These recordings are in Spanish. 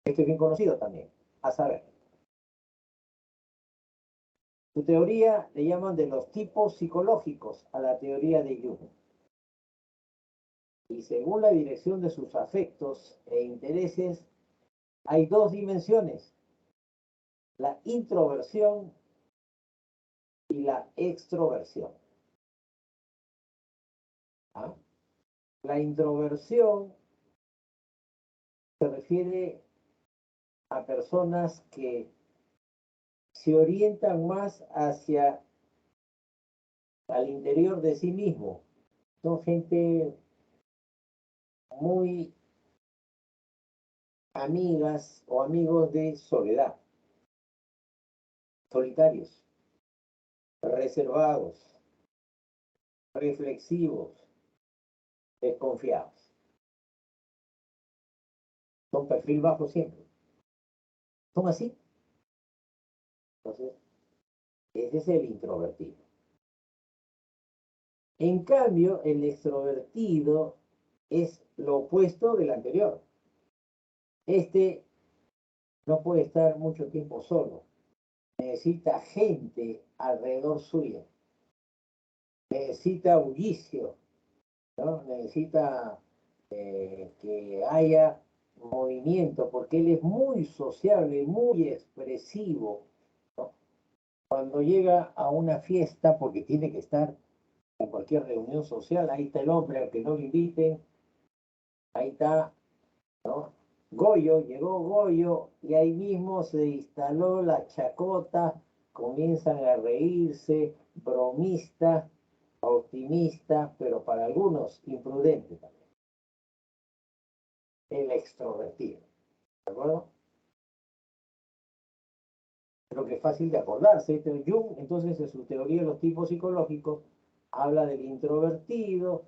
Este es bien conocido también. A saber, su teoría le llaman de los tipos psicológicos a la teoría de Jung. Y según la dirección de sus afectos e intereses, hay dos dimensiones, la introversión y la extroversión. ¿Ah? La introversión se refiere a personas que se orientan más hacia al interior de sí mismo. Son gente muy amigas o amigos de soledad, solitarios, reservados, reflexivos, desconfiados. Son perfil bajo siempre. Son así. Entonces, ese es el introvertido. En cambio, el extrovertido es lo opuesto del anterior. Este no puede estar mucho tiempo solo. Necesita gente alrededor suyo. Necesita bullicio, ¿no? Necesita que haya movimiento, porque él es muy sociable, muy expresivo, ¿no? Cuando llega a una fiesta, porque tiene que estar en cualquier reunión social, ahí está el hombre, aunque no lo inviten, ahí está, ¿no? Goyo, llegó Goyo y ahí mismo se instaló la chacota, comienzan a reírse, bromista, optimista, pero para algunos imprudente también, el extrovertido, ¿de acuerdo? Creo que es fácil de acordarse. Jung, entonces, en su teoría de los tipos psicológicos, habla del introvertido,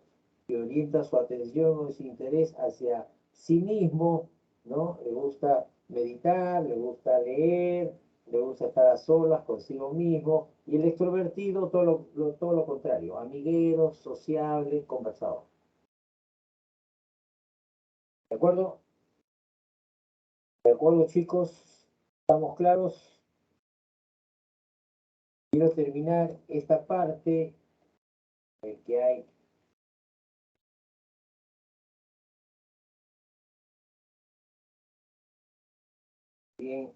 que orienta su atención o su interés hacia sí mismo, ¿no? Le gusta meditar, le gusta leer, le gusta estar a solas consigo mismo, y el extrovertido, todo lo contrario, amiguero, sociable, conversador. ¿De acuerdo? ¿De acuerdo, chicos? ¿Estamos claros? Quiero terminar esta parte que hay bien.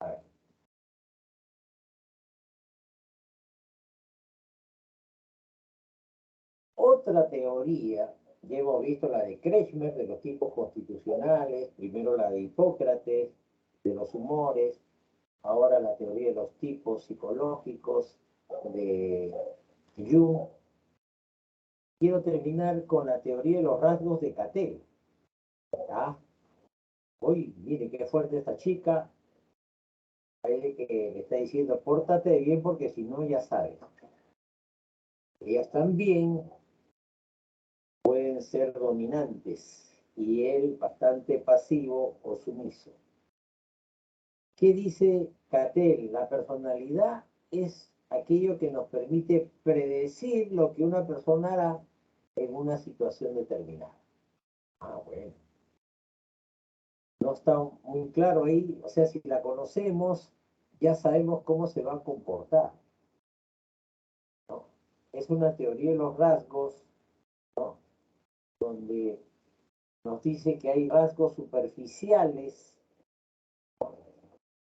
A ver. Otra teoría, ya hemos visto la de Kretschmer, de los tipos constitucionales, primero la de Hipócrates, de los humores, ahora la teoría de los tipos psicológicos de Jung. Quiero terminar con la teoría de los rasgos de Cattell. ¿Ah? Uy, mire qué fuerte esta chica. Parece que le está diciendo, pórtate bien porque si no, ya sabes. Ellas también pueden ser dominantes y él bastante pasivo o sumiso. ¿Qué dice Cattell? La personalidad es aquello que nos permite predecir lo que una persona hará en una situación determinada. Ah, bueno. No está muy claro ahí, o sea, si la conocemos, ya sabemos cómo se va a comportar, ¿no? Es una teoría de los rasgos, ¿no? Donde nos dice que hay rasgos superficiales,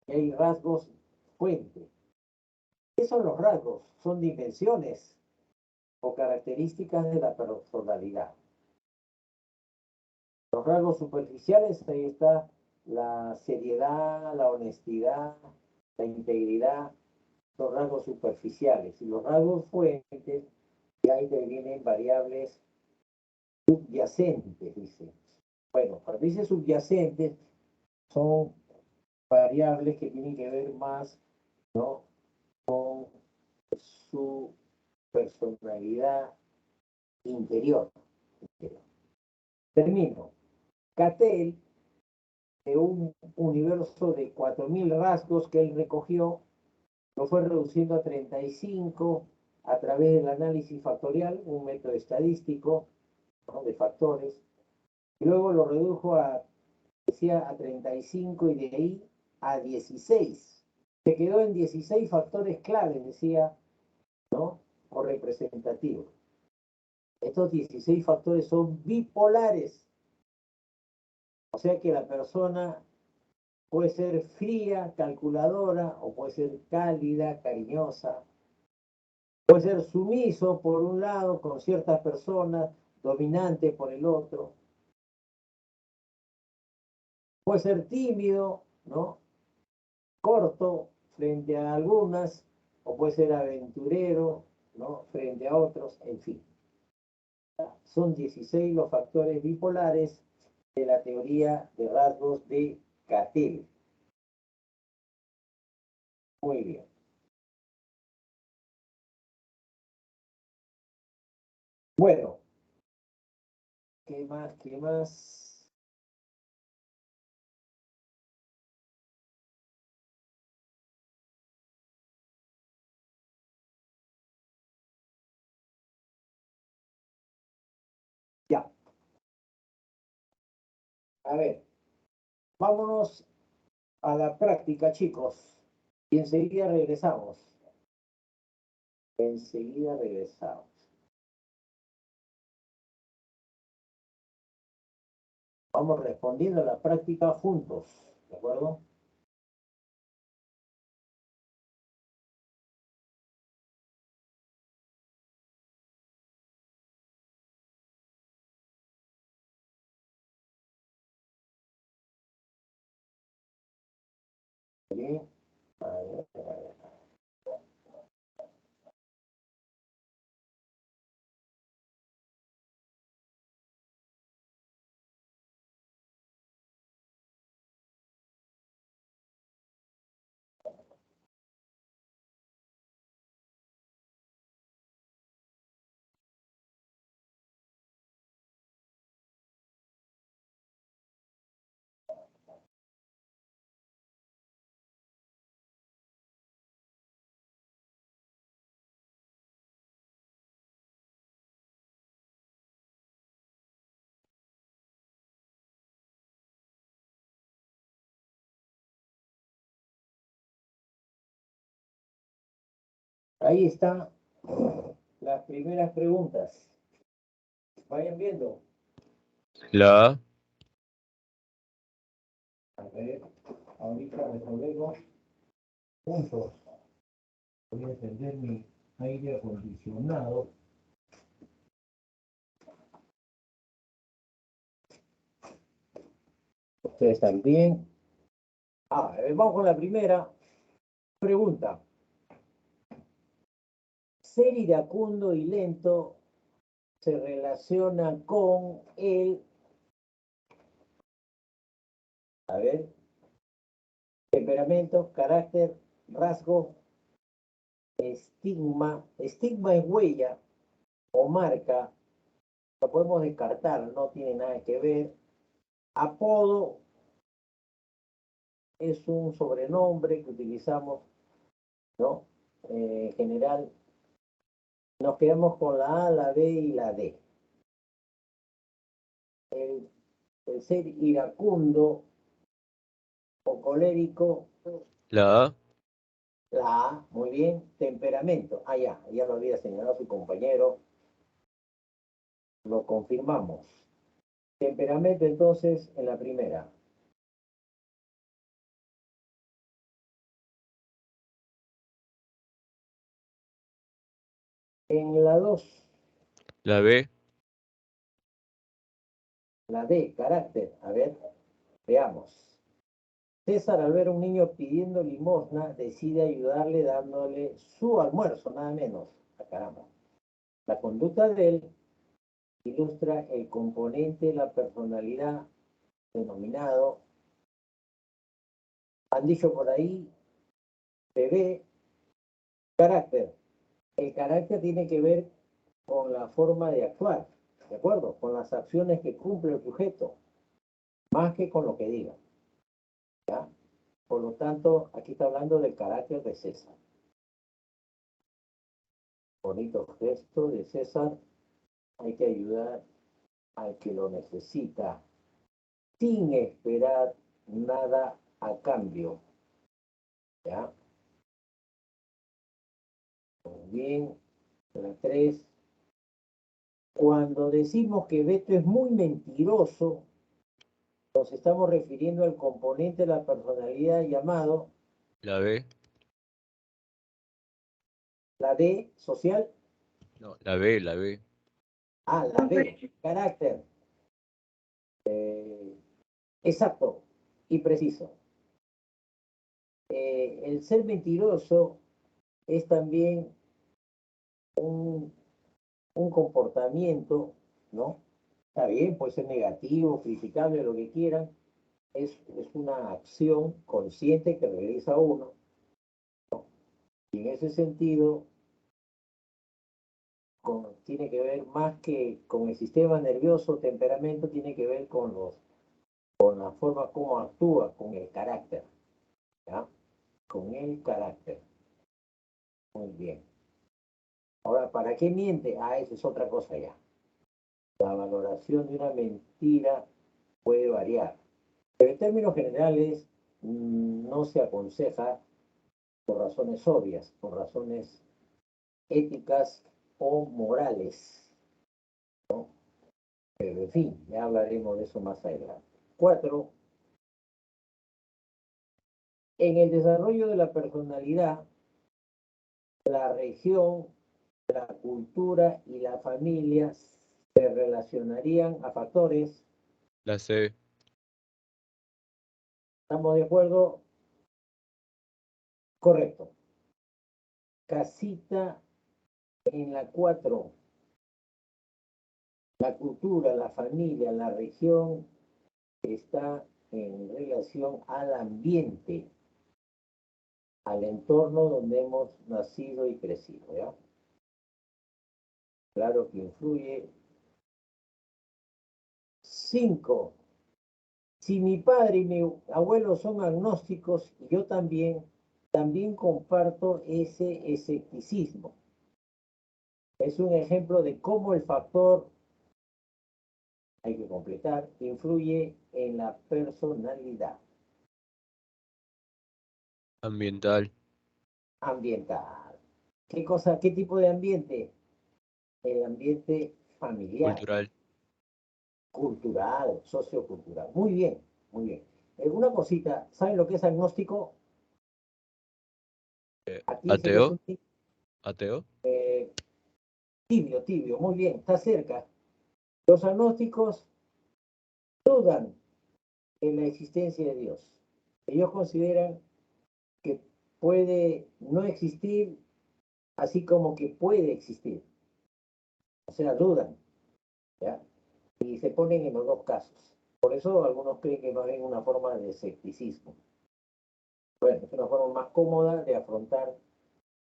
que hay rasgos fuente. ¿Qué son los rasgos? Son dimensiones o características de la personalidad. Los rasgos superficiales, ahí está la seriedad, la honestidad, la integridad, los rasgos superficiales. Y los rasgos fuentes, ya intervienen variables subyacentes, dice. Bueno, cuando dice subyacentes, son variables que tienen que ver más, ¿no?, con su personalidad interior. Termino. Cattell, de un universo de 4.000 rasgos que él recogió, lo fue reduciendo a 35 a través del análisis factorial, un método estadístico, ¿no? De factores. Y luego lo redujo a, decía, a 35 y de ahí a 16. Se quedó en 16 factores claves, decía, ¿no? O representativos. Estos 16 factores son bipolares. O sea que la persona puede ser fría, calculadora, o puede ser cálida, cariñosa. Puede ser sumiso por un lado con ciertas personas, dominante por el otro. Puede ser tímido, ¿no? Corto frente a algunas, o puede ser aventurero, ¿no? Frente a otros, en fin. Son 16 los factores bipolares de la teoría de rasgos de Cattell. Muy bien. Bueno, ¿qué más? ¿Qué más? Ya. A ver, vámonos a la práctica, chicos. Y enseguida regresamos. Enseguida regresamos. Vamos respondiendo a la práctica juntos, ¿de acuerdo? Bien. A ver, a ver. Ahí están las primeras preguntas. Vayan viendo. La, A ver, ahorita resolvemos juntos. Voy a encender mi aire acondicionado. Ustedes también. A ver, vamos con la primera pregunta. Ser iracundo y lento se relaciona con el, a ver, temperamento, carácter, rasgo, estigma. Estigma es huella o marca. Lo podemos descartar, no tiene nada que ver. Apodo es un sobrenombre que utilizamos, ¿no? En general, nos quedamos con la A, la B y la D. El, el ser iracundo o colérico, la, la A, muy bien. Temperamento, ya lo había señalado su compañero, lo confirmamos. Temperamento entonces en la primera. En la 2, la B, la D, carácter. A ver, veamos. César, al ver a un niño pidiendo limosna, decide ayudarle dándole su almuerzo, nada menos. Ah, caramba. La conducta de él ilustra el componente de la personalidad denominado, han dicho por ahí, bebé, carácter. El carácter tiene que ver con la forma de actuar, ¿de acuerdo? Con las acciones que cumple el sujeto, más que con lo que diga. ¿Ya? Por lo tanto, aquí está hablando del carácter de César. Bonito gesto de César, hay que ayudar al que lo necesita, sin esperar nada a cambio. ¿Ya? Muy bien. La 3. Cuando decimos que Beto es muy mentiroso, nos estamos refiriendo al componente de la personalidad llamado La B. la D social. No, la B, la B. Ah, la B, carácter. Exacto y preciso. El ser mentiroso es también un comportamiento, ¿no? Está bien, puede ser negativo, criticable, lo que quieran. Es una acción consciente que realiza uno. Y en ese sentido, tiene que ver más que con el sistema nervioso, temperamento, tiene que ver con la forma como actúa, con el carácter. ¿Ya? Con el carácter. Muy bien. Ahora, ¿para qué miente? Ah, eso es otra cosa ya. La valoración de una mentira puede variar. Pero en términos generales, no se aconseja por razones obvias, por razones éticas o morales. Pero en fin, ya hablaremos de eso más adelante. 4. En el desarrollo de la personalidad, la región, la cultura y la familia se relacionarían a factores. La C. ¿Estamos de acuerdo? Correcto. Casita en la 4. La cultura, la familia, la región está en relación al ambiente, al entorno donde hemos nacido y crecido, ¿ya? Claro que influye. 5. Si mi padre y mi abuelo son agnósticos, yo también comparto ese escepticismo. Es un ejemplo de cómo el factor, hay que completar, influye en la personalidad Ambiental. ambiental. ¿Qué cosa, qué tipo de ambiente? El ambiente familiar, Cultural. cultural, sociocultural. Muy bien, muy bien. Una cosita, ¿saben lo que es agnóstico? Aquí dice que es Ateo. un Ateo. tibio, tibio, muy bien, está cerca. Los agnósticos dudan en la existencia de Dios. Ellos consideran que puede no existir, así como que puede existir. O sea, dudan, ¿ya? Y se ponen en los dos casos. Por eso algunos creen que va a haber una forma de escepticismo. Bueno, es una forma más cómoda de afrontar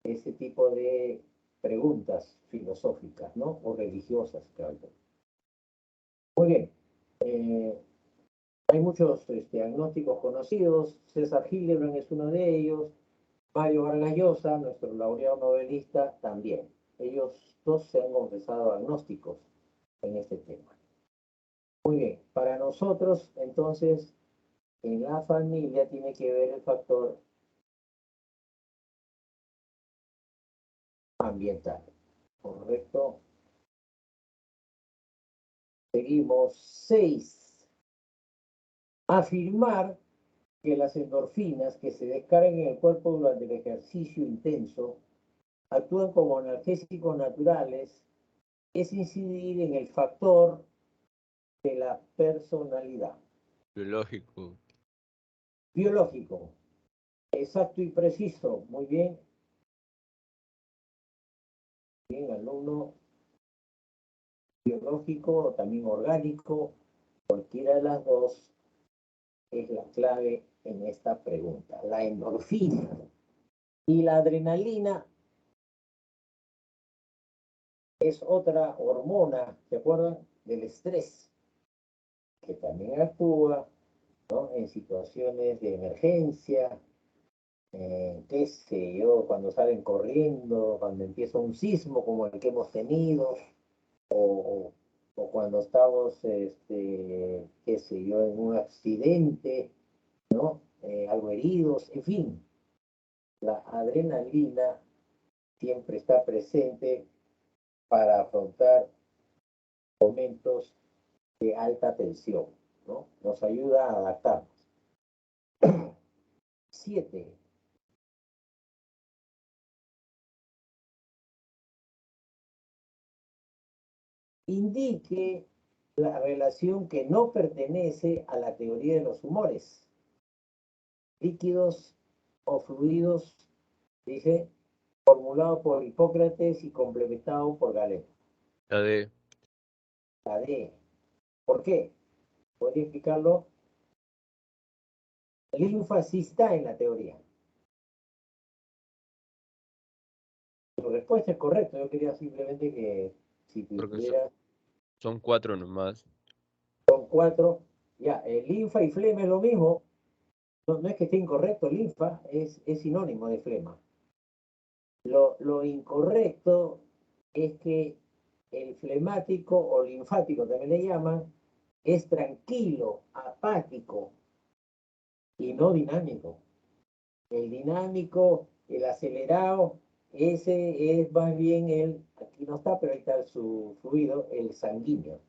ese tipo de preguntas filosóficas, ¿no? O religiosas, claro. Muy bien. Hay muchos agnósticos conocidos. César Hildebrand es uno de ellos. Mario Vargas Llosa, nuestro laureado novelista, también. Ellos dos se han confesado agnósticos en este tema. Muy bien. Para nosotros, entonces, en la familia tiene que ver el factor ambiental. ¿Correcto? Seguimos. 6. Afirmar que las endorfinas que se descargan en el cuerpo durante el ejercicio intenso actúan como analgésicos naturales es incidir en el factor de la personalidad. Biológico. Biológico, exacto y preciso. Muy bien. Bien, alumno. Biológico o también orgánico, cualquiera de las dos es la clave en esta pregunta. La endorfina y la adrenalina es otra hormona, ¿se acuerdan? Del estrés, que también actúa, ¿no? En situaciones de emergencia, qué sé yo, cuando salen corriendo, cuando empieza un sismo como el que hemos tenido, o o cuando estamos, qué sé yo, en un accidente, ¿no? Algo heridos, en fin, la adrenalina siempre está presente para afrontar momentos de alta tensión, ¿no? Nos ayuda a adaptarnos. 7. Indique la relación que no pertenece a la teoría de los humores, líquidos o fluidos, dice, formulado por Hipócrates y complementado por Galeno. La D. La D. ¿Por qué? ¿Podría explicarlo? El linfa sí está en la teoría. Tu respuesta es correcta. Yo quería simplemente que si Porque tuvieras son 4 nomás. 4, ya, el linfa y flema es lo mismo. No, no es que esté incorrecto, linfa es sinónimo de flema. Lo incorrecto es que el flemático o linfático también le llaman, es tranquilo, apático y no dinámico. El dinámico, el acelerado, ese es más bien aquí no está, pero ahí está su fluido, el sanguíneo.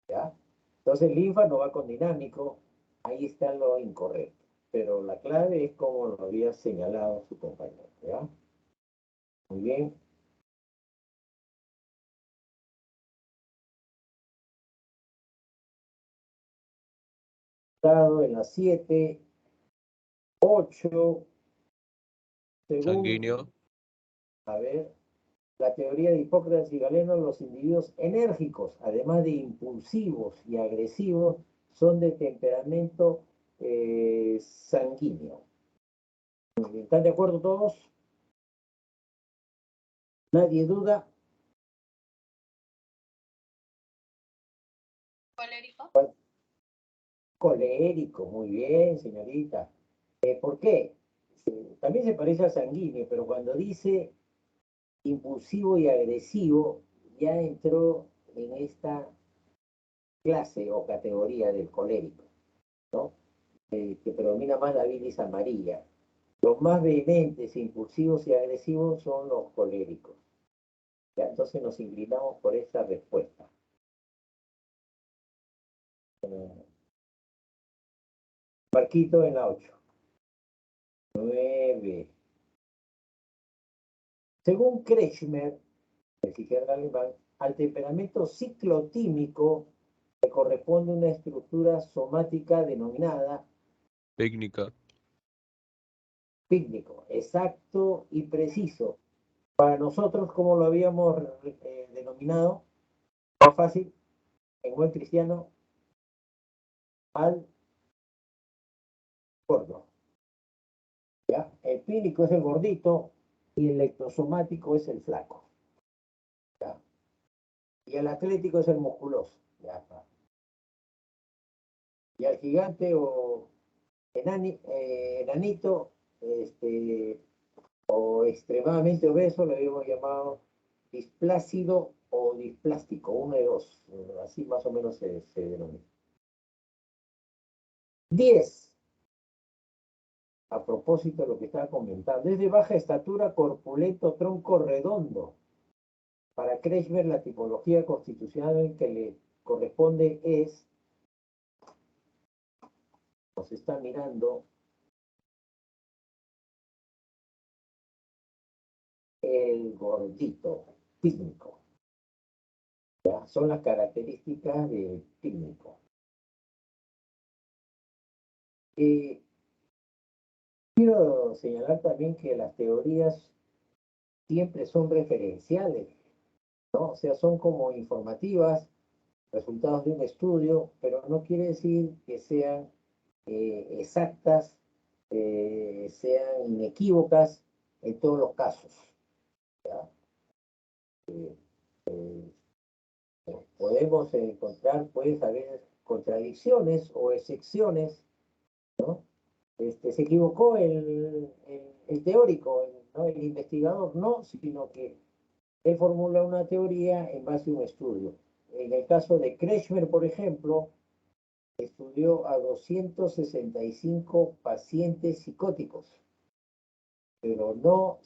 ¿Ya? Entonces linfa no va con dinámico, ahí está lo incorrecto. Pero la clave es como lo había señalado su compañero. ¿Ya? Muy bien. En las 7, 8, según, Sanguíneo. a ver, la teoría de Hipócrates y Galeno, los individuos enérgicos, además de impulsivos y agresivos, son de temperamento sanguíneo. ¿Están de acuerdo todos? ¿Nadie duda? Colérico. Colérico, muy bien, señorita. ¿Por qué? También se parece al sanguíneo, pero cuando dice impulsivo y agresivo, ya entró en esta clase o categoría del colérico, ¿no? Que predomina más la bilis amarilla. Los más vehementes, impulsivos y agresivos son los coléricos. ¿Ya? Entonces nos inclinamos por esta respuesta. Marquito en la 8. 9. Según Kretschmer, el psiquiatra alemán, al temperamento ciclotímico le corresponde una estructura somática denominada Técnica. pícnico, exacto y preciso. Para nosotros, como lo habíamos denominado, más fácil, en buen cristiano, al gordo. ¿Ya? El pínico es el gordito y el ectosomático es el flaco. ¿Ya? Y el atlético es el musculoso. ¿Ya? Y al gigante o enanito, o extremadamente obeso, le habíamos llamado displácido o displástico, uno de dos, así más o menos se denomina. 10. A propósito de lo que estaba comentando, es de baja estatura, corpulento, tronco redondo. Para Kretschmer, la tipología constitucional que le corresponde es, nos está mirando, el gordito, pícnico. ¿Ya? Son las características del pícnico. Quiero señalar también que las teorías siempre son referenciales, ¿no? O sea, son como informativas, resultados de un estudio, pero no quiere decir que sean exactas, sean inequívocas en todos los casos. ¿Ya? Podemos encontrar, pues, a veces contradicciones o excepciones, ¿no? Se equivocó el teórico, ¿no? El investigador, no, sino que él formula una teoría en base a un estudio. en el caso de Kretschmer, por ejemplo, estudió a 265 pacientes psicóticos, pero no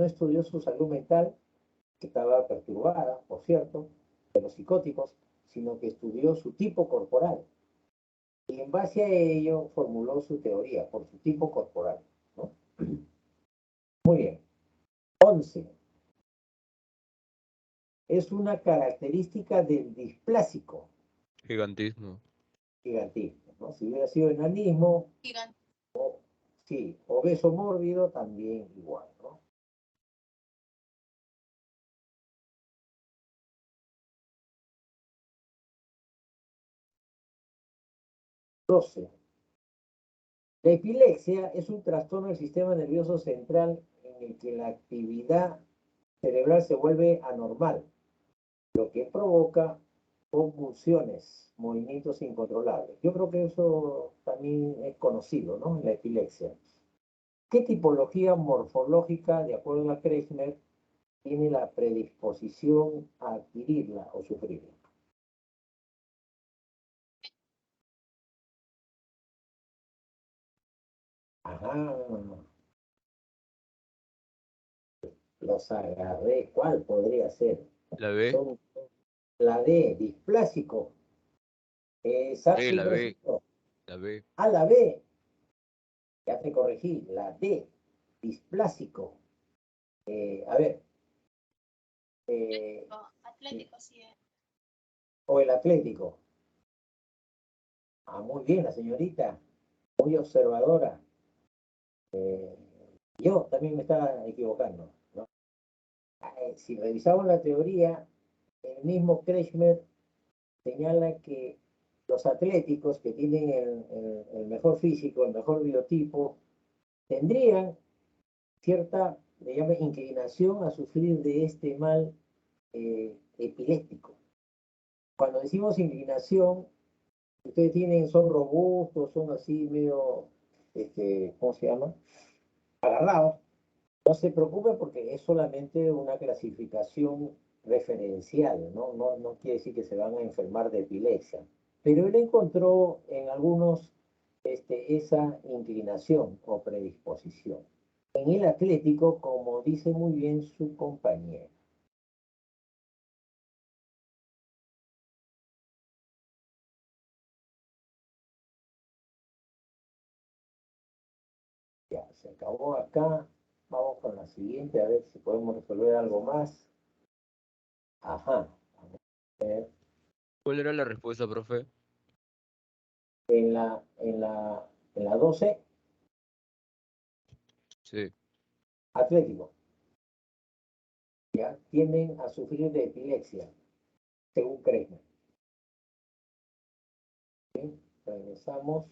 estudió su salud mental, que estaba perturbada, por cierto, de los psicóticos, sino que estudió su tipo corporal. Y en base a ello formuló su teoría por su tipo corporal, ¿no? Muy bien. 11. Es una característica del displásico, Gigantismo. gigantismo, ¿no? Si hubiera sido enanismo, sí, obeso mórbido, también igual, ¿no? 12. La epilepsia es un trastorno del sistema nervioso central en el que la actividad cerebral se vuelve anormal, lo que provoca convulsiones, movimientos incontrolables. Yo creo que eso también es conocido, ¿no? La epilepsia. ¿Qué tipología morfológica, de acuerdo a Kretschmer, tiene la predisposición a adquirirla o sufrirla? Ajá, los agarré. ¿Cuál podría ser? La B. Son la D, displásico. Exacto y La B. preciso. La B. A la B, ya te corregí, la D, displásico. A ver, Atlético, sí. o el atlético. Ah, muy bien, la señorita, muy observadora. Eh, yo también me estaba equivocando, ¿no? Si revisamos la teoría, el mismo Kretschmer señala que los atléticos que tienen el mejor físico, el mejor biotipo, tendrían cierta, le llama, inclinación a sufrir de este mal epiléptico. Cuando decimos inclinación, ustedes son robustos, son así medio, ¿cómo se llama? Agarrados. No se preocupen porque es solamente una clasificación referencial, ¿no? No quiere decir que se van a enfermar de epilepsia. Pero él encontró en algunos esa inclinación o predisposición. En el atlético, como dice muy bien su compañero. Ya, se acabó acá. Vamos con la siguiente, a ver si podemos resolver algo más. Ajá. A ver. ¿Cuál era la respuesta, profe? En la 12, Sí. atlético. Ya tienden a sufrir de epilepsia, según Kretschmer. ¿Sí? Regresamos.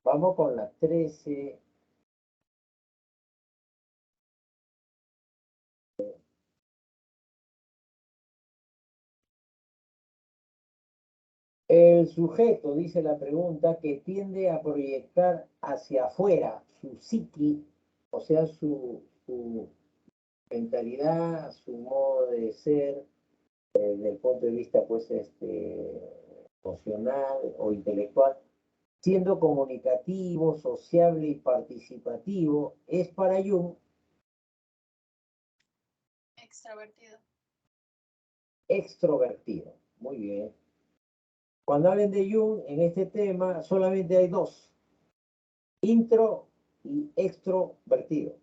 Vamos con la 13. El sujeto, dice la pregunta, que tiende a proyectar hacia afuera su psiqui, o sea, su mentalidad, su modo de ser, desde el punto de vista, pues, emocional o intelectual, siendo comunicativo, sociable y participativo, es para Jung Extrovertido. extrovertido. Muy bien. Cuando hablen de Jung en este tema, solamente hay dos, intro y extrovertido.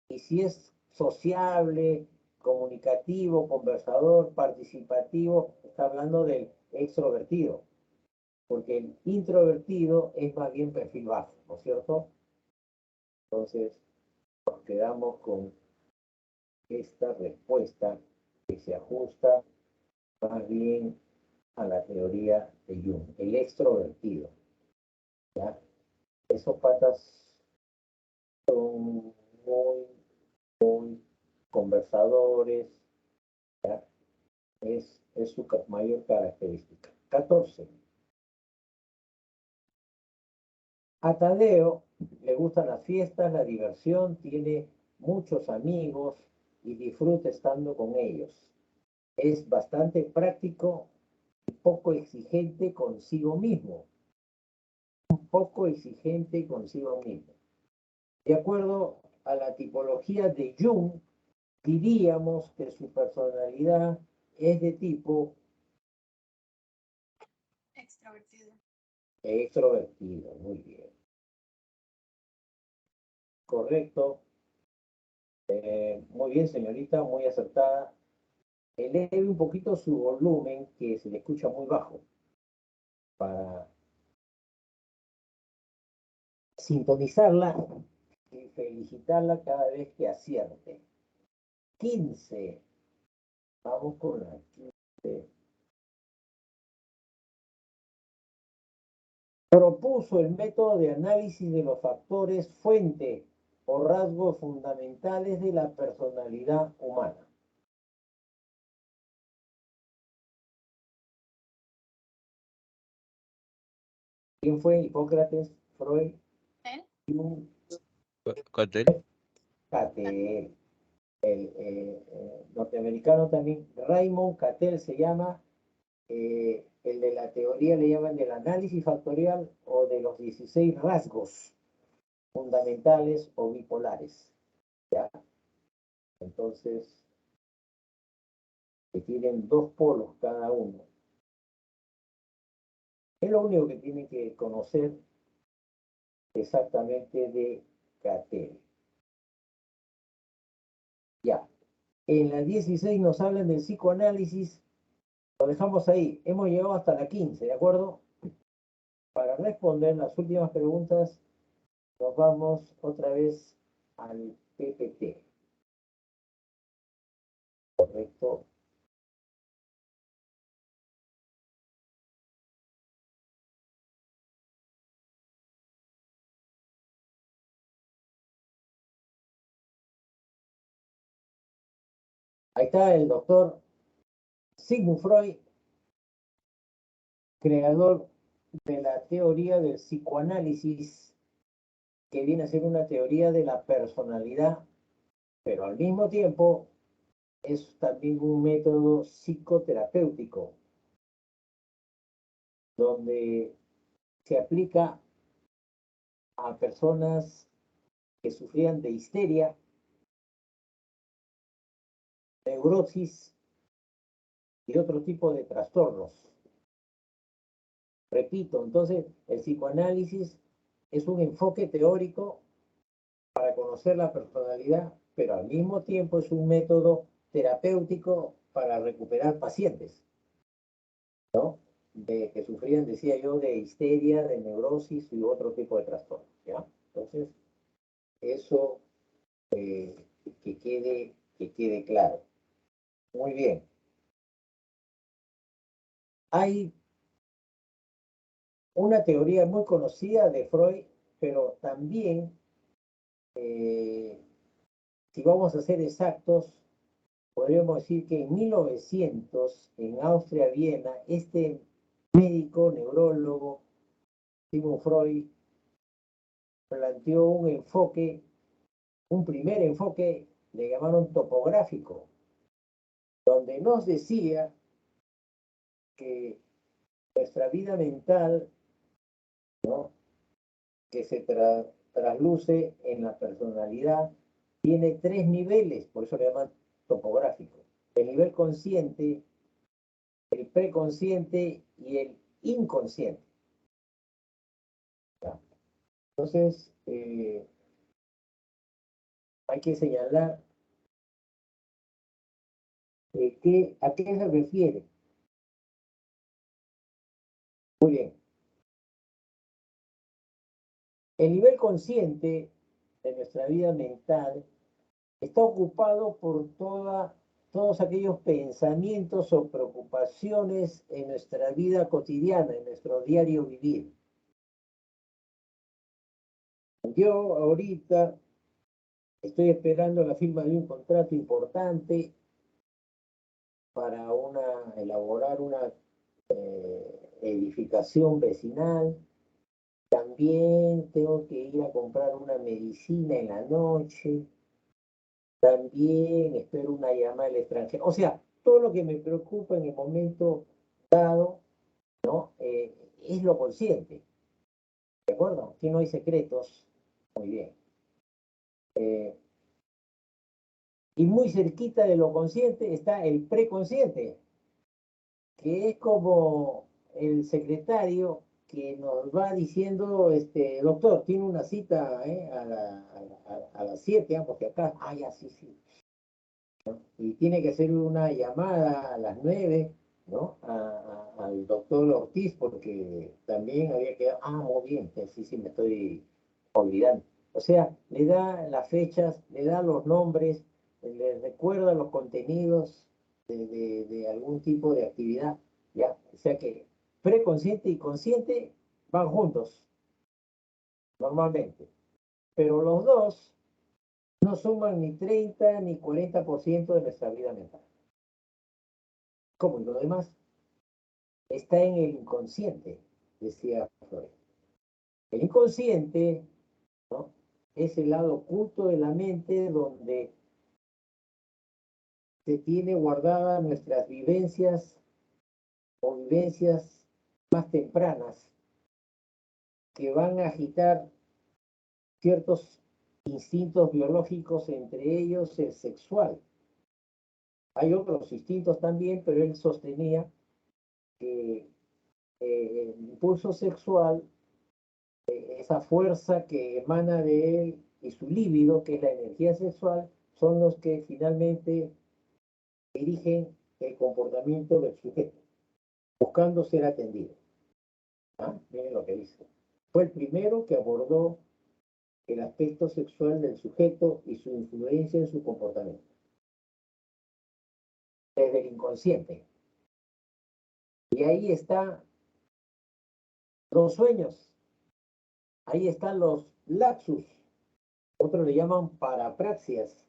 Y si es sociable, comunicativo, conversador, participativo, está hablando del extrovertido, porque el introvertido es más bien perfil bajo, ¿no es cierto? Entonces, nos quedamos con esta respuesta que se ajusta más bien a la teoría de Jung, el extrovertido, ¿ya? Esos patas son muy, muy conversadores, ¿ya? Es su mayor característica. 14. A Tadeo le gustan las fiestas, la diversión, tiene muchos amigos y disfruta estando con ellos. Es bastante práctico y poco exigente consigo mismo. Poco exigente consigo mismo. De acuerdo a la tipología de Jung, diríamos que su personalidad es de tipo Extrovertido. extrovertido. Muy bien. Correcto. Muy bien, señorita, muy acertada. Eleve un poquito su volumen, que se le escucha muy bajo, para sintonizarla y felicitarla cada vez que acierte. 15. Vamos con la 15. Propuso el método de análisis de los factores fuente o rasgos fundamentales de la personalidad humana. ¿Quién fue? Hipócrates, Freud, ¿Eh? Jung, Catel. Cattell. El norteamericano también, Raymond Cattell se llama, el de la teoría le llaman del análisis factorial o de los 16 rasgos fundamentales o bipolares. ¿Ya? Entonces, que tienen dos polos cada uno. Es lo único que tienen que conocer exactamente de Cattell. Ya. En la 16 nos hablan del psicoanálisis. Lo dejamos ahí. Hemos llegado hasta la 15, ¿de acuerdo? Para responder las últimas preguntas, nos vamos otra vez al PPT. ¿Correcto? Ahí está el doctor Sigmund Freud, creador de la teoría del psicoanálisis, que viene a ser una teoría de la personalidad, pero al mismo tiempo es también un método psicoterapéutico, donde se aplica a personas que sufrían de histeria, neurosis y otro tipo de trastornos. Repito, entonces el psicoanálisis es un enfoque teórico para conocer la personalidad, pero al mismo tiempo es un método terapéutico para recuperar pacientes, ¿no? De que sufrían, decía yo, de histeria, de neurosis y otro tipo de trastornos, ¿ya? Entonces, eso que quede claro. Muy bien. Hay una teoría muy conocida de Freud, pero también, si vamos a ser exactos, podríamos decir que en 1900, en Austria, Viena, este médico, neurólogo, Sigmund Freud, planteó un enfoque, un primer enfoque, le llamaron topográfico, donde nos decía que nuestra vida mental, ¿no?, que se trasluce en la personalidad, tiene tres niveles, por eso le llaman topográfico. El nivel consciente, el preconsciente y el inconsciente. ¿Ya? Entonces, hay que señalar a qué se refiere. Muy bien. El nivel consciente de nuestra vida mental está ocupado por todos aquellos pensamientos o preocupaciones en nuestra vida cotidiana, en nuestro diario vivir. Yo ahorita estoy esperando la firma de un contrato importante para elaborar una edificación vecinal, También tengo que ir a comprar una medicina en la noche. También espero una llamada del extranjero. O sea, todo lo que me preocupa en el momento dado, ¿no? Es lo consciente, ¿de acuerdo? Aquí no hay secretos. Muy bien. Eh, y muy cerquita de lo consciente está el preconsciente, que es como el secretario que nos va diciendo, doctor, tiene una cita a las 7, porque acá, ya, sí, sí. Y tiene que hacer una llamada a las 9, ¿no? Al doctor Ortiz, porque también había quedado, muy bien, sí, sí, me estoy olvidando. O sea, le da las fechas, le da los nombres, le recuerda los contenidos de algún tipo de actividad, ¿ya? O sea que preconsciente y consciente van juntos, normalmente. Pero los dos no suman ni 30 ni 40% de nuestra vida mental. Como lo demás, está en el inconsciente, decía Freud. El inconsciente, ¿no? Es el lado oculto de la mente donde se tiene guardadas nuestras vivencias o vivencias más tempranas que van a agitar ciertos instintos biológicos, entre ellos el sexual. Hay otros instintos también, pero él sostenía que el impulso sexual, esa fuerza que emana de él y su líbido, que es la energía sexual, son los que finalmente dirigen el comportamiento del sujeto, buscando ser atendido. Miren lo que dice. Fue el primero que abordó el aspecto sexual del sujeto y su influencia en su comportamiento. Desde el inconsciente. Y ahí están los sueños. Ahí están los lapsus. Otros le llaman parapraxias.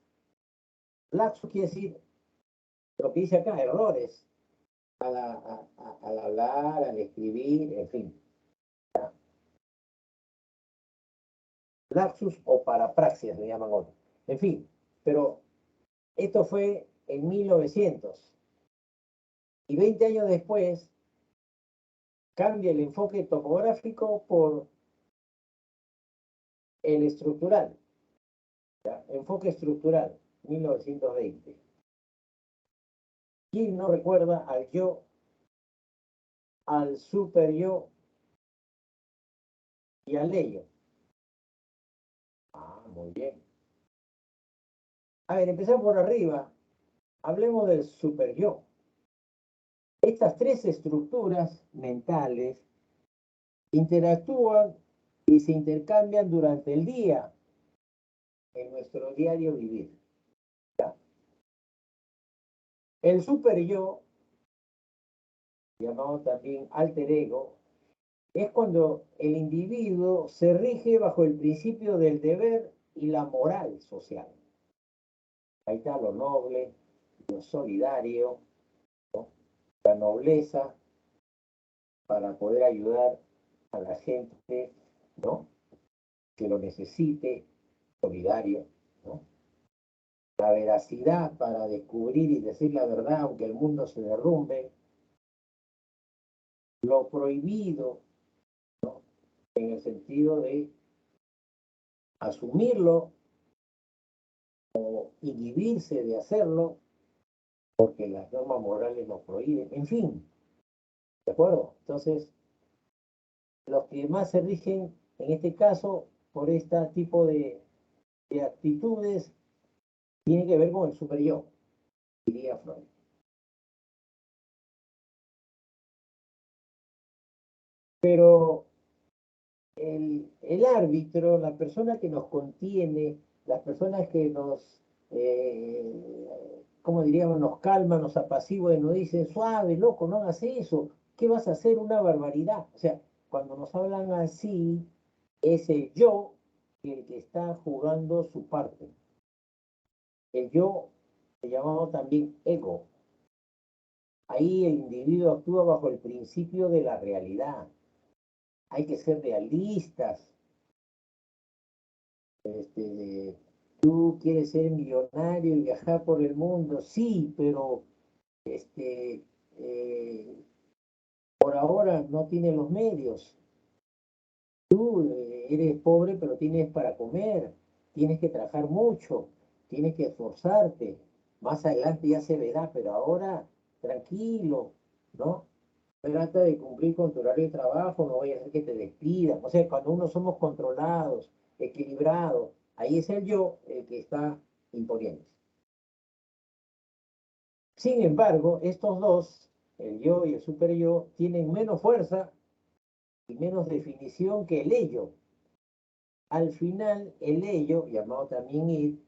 Lapsus quiere decir lo que dice acá, errores. Al hablar, al escribir, en fin. Lapsus o parapraxias le llaman otros. En fin, pero esto fue en 1900. Y 20 años después cambia el enfoque topográfico por el estructural. ¿Ya? Enfoque estructural, 1920. ¿Quién no recuerda al yo, al super yo y al ello? Muy bien. A ver, empezamos por arriba. Hablemos del super yo. Estas tres estructuras mentales interactúan y se intercambian durante el día en nuestro diario vivir. ¿Ya? El super yo, llamado también alter ego, es cuando el individuo se rige bajo el principio del deber y la moral social. Ahí está lo noble, lo solidario, ¿no? La nobleza para poder ayudar a la gente, ¿no? Que lo necesite, solidario, ¿no? La veracidad para descubrir y decir la verdad aunque el mundo se derrumbe, lo prohibido, ¿no? En el sentido de asumirlo o inhibirse de hacerlo porque las normas morales lo prohíben, en fin, ¿de acuerdo? Entonces, los que más se rigen, en este caso, por este tipo de actitudes, tiene que ver con el super yo, diría Freud. Pero el árbitro, la persona que nos contiene, las personas que nos, ¿cómo diríamos?, nos calman, nos apaciguan y nos dicen, suave, loco, no hagas eso, ¿qué vas a hacer? Una barbaridad. O sea, cuando nos hablan así, es el yo el que está jugando su parte. El yo, se llamamos también ego. Ahí el individuo actúa bajo el principio de la realidad. hay que ser realistas. Tú quieres ser millonario y viajar por el mundo, sí, pero eh, por ahora no tienes los medios. Eres pobre, pero tienes para comer, tienes que trabajar mucho, tienes que esforzarte. Más adelante ya se verá, pero ahora tranquilo, ¿no? Trata de cumplir con tu horario de trabajo, no vaya a ser que te despidan. O sea, cuando uno somos controlados, equilibrados, ahí es el yo el que está imponiendo. Sin embargo, estos dos, el yo y el super yo, tienen menos fuerza y menos definición que el ello. Al final, el ello, llamado también id,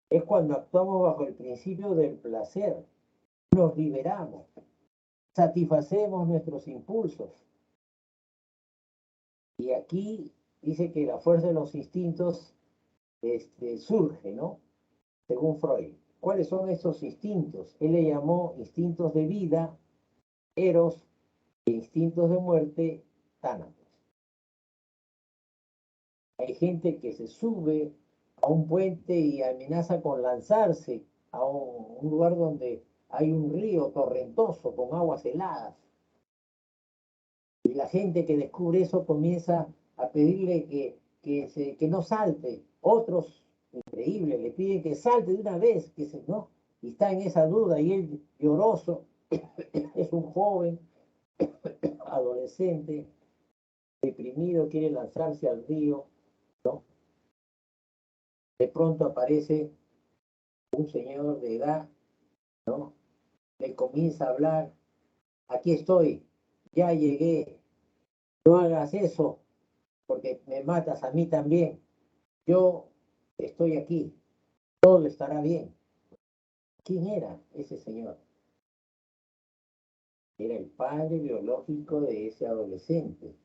es cuando actuamos bajo el principio del placer, nos liberamos, satisfacemos nuestros impulsos. Y aquí dice que la fuerza de los instintos surge, ¿no? Según Freud. ¿Cuáles son esos instintos? Él le llamó instintos de vida, eros, e instintos de muerte, tánatos. Hay gente que se sube a un puente y amenaza con lanzarse a un lugar donde hay un río torrentoso con aguas heladas. Y la gente que descubre eso comienza a pedirle que no salte. Otros, increíble, le piden que salte de una vez, ¿no? Y está en esa duda y él lloroso, es un joven, adolescente, deprimido, quiere lanzarse al río, ¿no? De pronto aparece un señor de edad, ¿no? Le comienza a hablar, aquí estoy, ya llegué, no hagas eso, porque me matas a mí también. Yo estoy aquí, todo estará bien. ¿Quién era ese señor? Era el padre biológico de ese adolescente,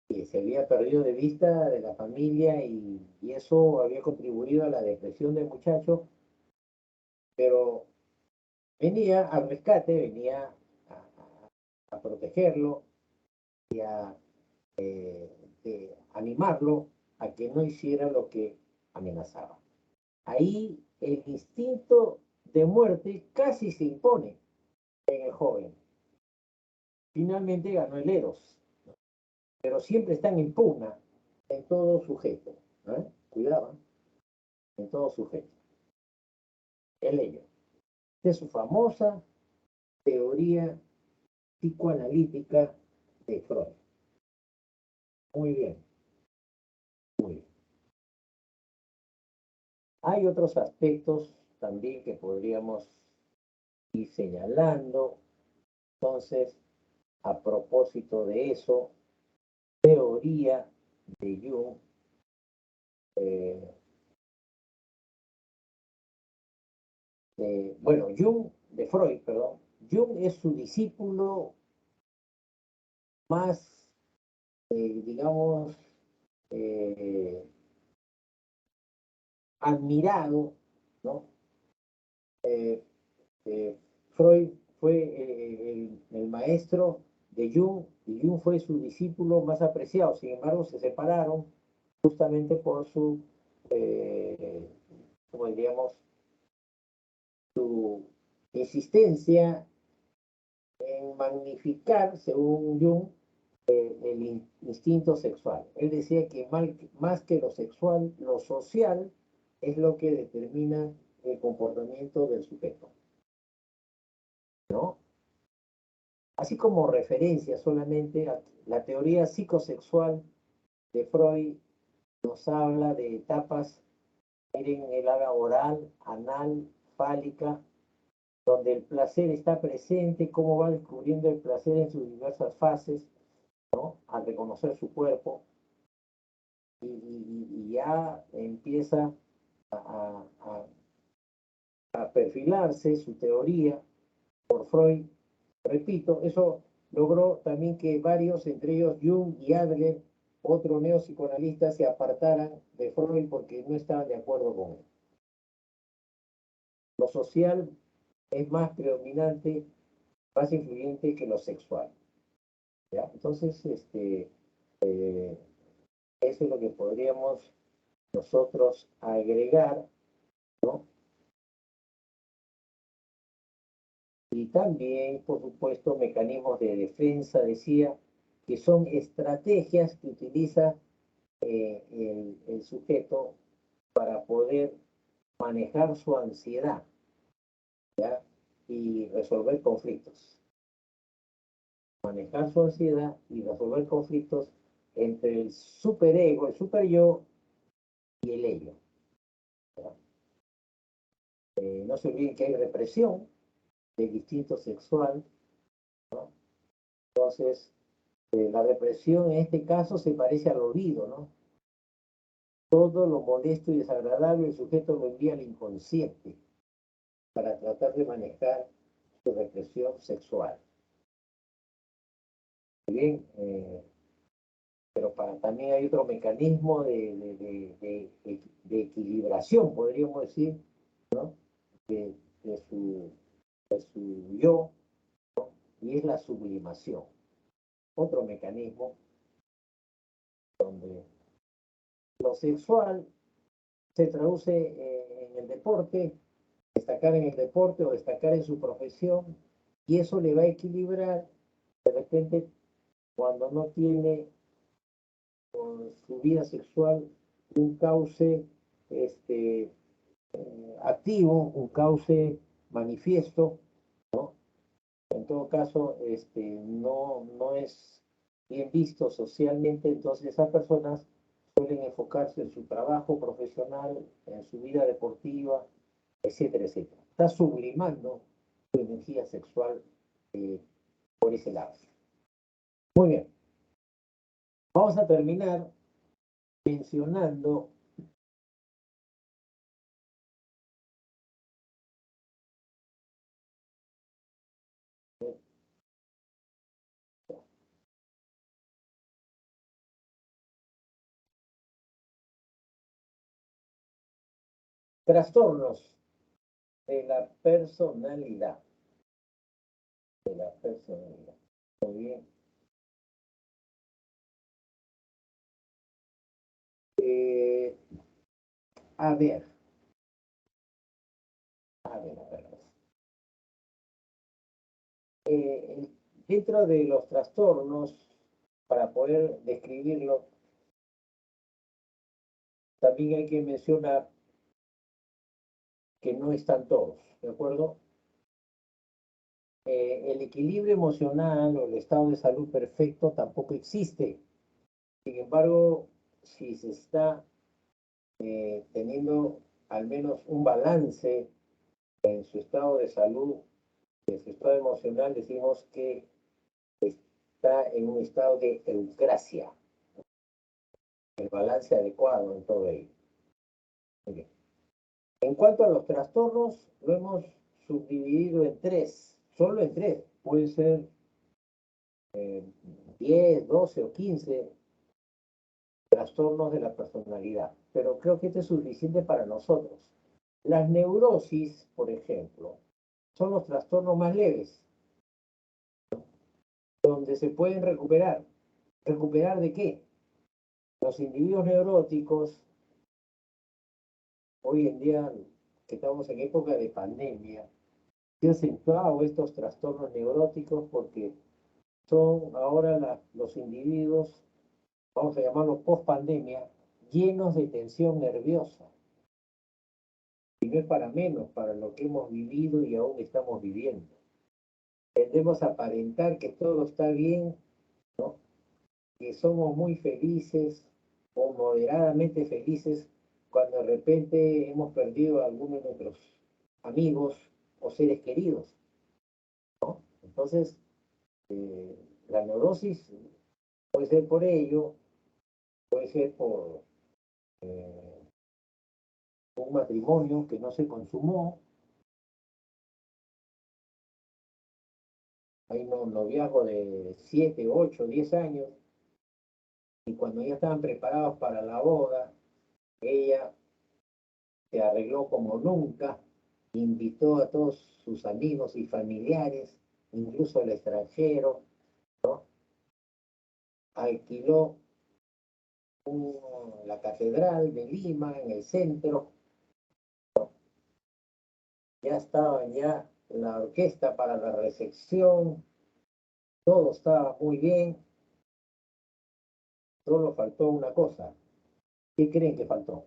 que se había perdido de vista de la familia y eso había contribuido a la depresión del muchacho, pero venía al rescate, venía a protegerlo y a animarlo a que no hiciera lo que amenazaba. Ahí el instinto de muerte casi se impone en el joven. Finalmente ganó el Eros, pero siempre están en pugna en todo sujeto. Cuidado, en todo sujeto. El ello. De su famosa teoría psicoanalítica de Freud. Muy bien, muy bien. Hay otros aspectos también que podríamos ir señalando. Entonces, a propósito de eso, teoría de Jung, Jung, de Freud, perdón, Jung es su discípulo más, digamos, eh, admirado, ¿no? Eh, Freud fue el maestro de Jung y Jung fue su discípulo más apreciado. Sin embargo, se separaron justamente por su, como diríamos, su insistencia en magnificar, según Jung, el instinto sexual. Él decía que más que lo sexual, lo social es lo que determina el comportamiento del sujeto, ¿no? Así como referencia solamente a la teoría psicosexual de Freud nos habla de etapas, miren, el área oral, anal, fálica, donde el placer está presente, cómo va descubriendo el placer en sus diversas fases, ¿no? Al reconocer su cuerpo, y ya empieza a, a, a perfilarse su teoría por Freud. Repito, eso logró también que varios, entre ellos Jung y Adler, otro neopsicoanalista, se apartaran de Freud porque no estaban de acuerdo con él. Lo social es más predominante, más influyente que lo sexual. ¿ya? Entonces, eso es lo que podríamos nosotros agregar, ¿no? Y también, por supuesto, mecanismos de defensa, decía, que son estrategias que utiliza el sujeto para poder manejar su ansiedad, ¿ya? Y resolver conflictos. Manejar su ansiedad y resolver conflictos entre el superego, el super yo y el ello. No se olviden que hay represión del instinto sexual, ¿no? Entonces, la represión en este caso se parece al olvido, ¿no? Todo lo molesto y desagradable el sujeto lo envía al inconsciente para tratar de manejar su represión sexual. Bien, pero también hay otro mecanismo de equilibración, podríamos decir, ¿no? de, de su, de su yo, y es la sublimación. Otro mecanismo donde lo sexual se traduce en el deporte, destacar en el deporte o destacar en su profesión, y eso le va a equilibrar de repente cuando no tiene por su vida sexual un cauce activo, un cauce manifiesto, ¿no? En todo caso, no es bien visto socialmente, entonces esas personas suelen enfocarse en su trabajo profesional, en su vida deportiva, etcétera, etcétera. Está sublimando su energía sexual eh, por ese lado. Muy bien. Vamos a terminar mencionando trastornos de la personalidad. De la personalidad. Muy bien. Eh, a ver, a ver. Eh, Dentro de los trastornos, para poder describirlo, también hay que mencionar que no están todos, ¿de acuerdo? El equilibrio emocional o el estado de salud perfecto tampoco existe. Sin embargo, si se está teniendo al menos un balance en su estado de salud, en su estado emocional, decimos que está en un estado de eucrasia, el balance adecuado en todo ello. Muy bien. En cuanto a los trastornos, lo hemos subdividido en tres, solo en tres. Puede ser 10, 12 o 15 trastornos de la personalidad, pero creo que este es suficiente para nosotros. Las neurosis, por ejemplo, son los trastornos más leves, donde se pueden recuperar. ¿Recuperar de qué? Los individuos neuróticos, hoy en día que estamos en época de pandemia, se han acentuado estos trastornos neuróticos porque son ahora los individuos, vamos a llamarlos post-pandemia, llenos de tensión nerviosa. Y no es para menos, para lo que hemos vivido y aún estamos viviendo. Tendemos a aparentar que todo está bien, ¿no? Que somos muy felices o moderadamente felices cuando de repente hemos perdido a algunos de nuestros amigos o seres queridos, ¿no? Entonces, la neurosis puede ser por ello, puede ser por un matrimonio que no se consumó, hay un noviazgo de 7, 8, 10 años, y cuando ya estaban preparados para la boda, ella se arregló como nunca, invitó a todos sus amigos y familiares, incluso al extranjero, ¿no? alquiló la Catedral de Lima en el centro. Ya estaba ya la orquesta para la recepción, todo estaba muy bien, solo faltó una cosa. ¿Qué creen que faltó?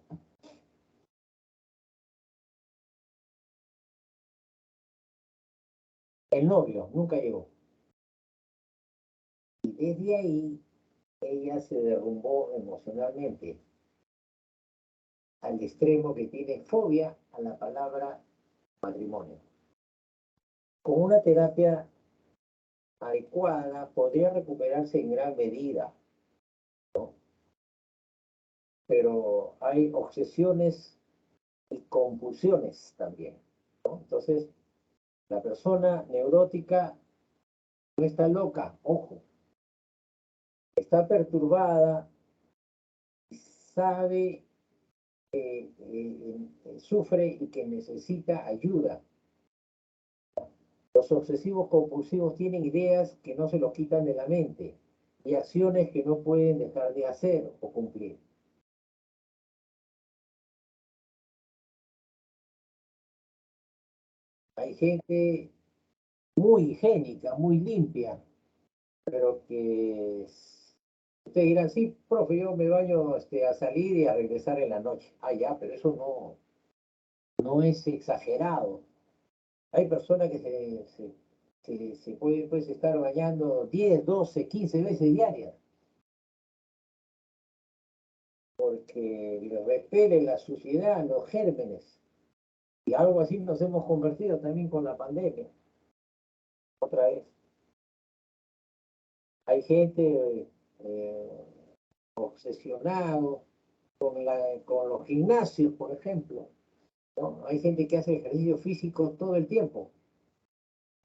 El novio nunca llegó. Y desde ahí ella se derrumbó emocionalmente al extremo que tiene fobia a la palabra matrimonio. Con una terapia adecuada podría recuperarse en gran medida, ¿no? Pero hay obsesiones y compulsiones también, ¿no? Entonces, la persona neurótica no está loca, ojo, está perturbada, sabe que sufre y que necesita ayuda. Los obsesivos compulsivos tienen ideas que no se los quitan de la mente y acciones que no pueden dejar de hacer o cumplir. Hay gente muy higiénica, muy limpia, pero que ustedes dirán, sí, profe, yo me baño a salir y a regresar en la noche. Ah, ya, pero eso no es exagerado. Hay personas que se pueden pues, estar bañando 10, 12, 15 veces diarias porque le repele la suciedad, los gérmenes. Y algo así nos hemos convertido también con la pandemia. Otra vez. Hay gente obsesionado con los gimnasios, por ejemplo, ¿no? Hay gente que hace ejercicio físico todo el tiempo.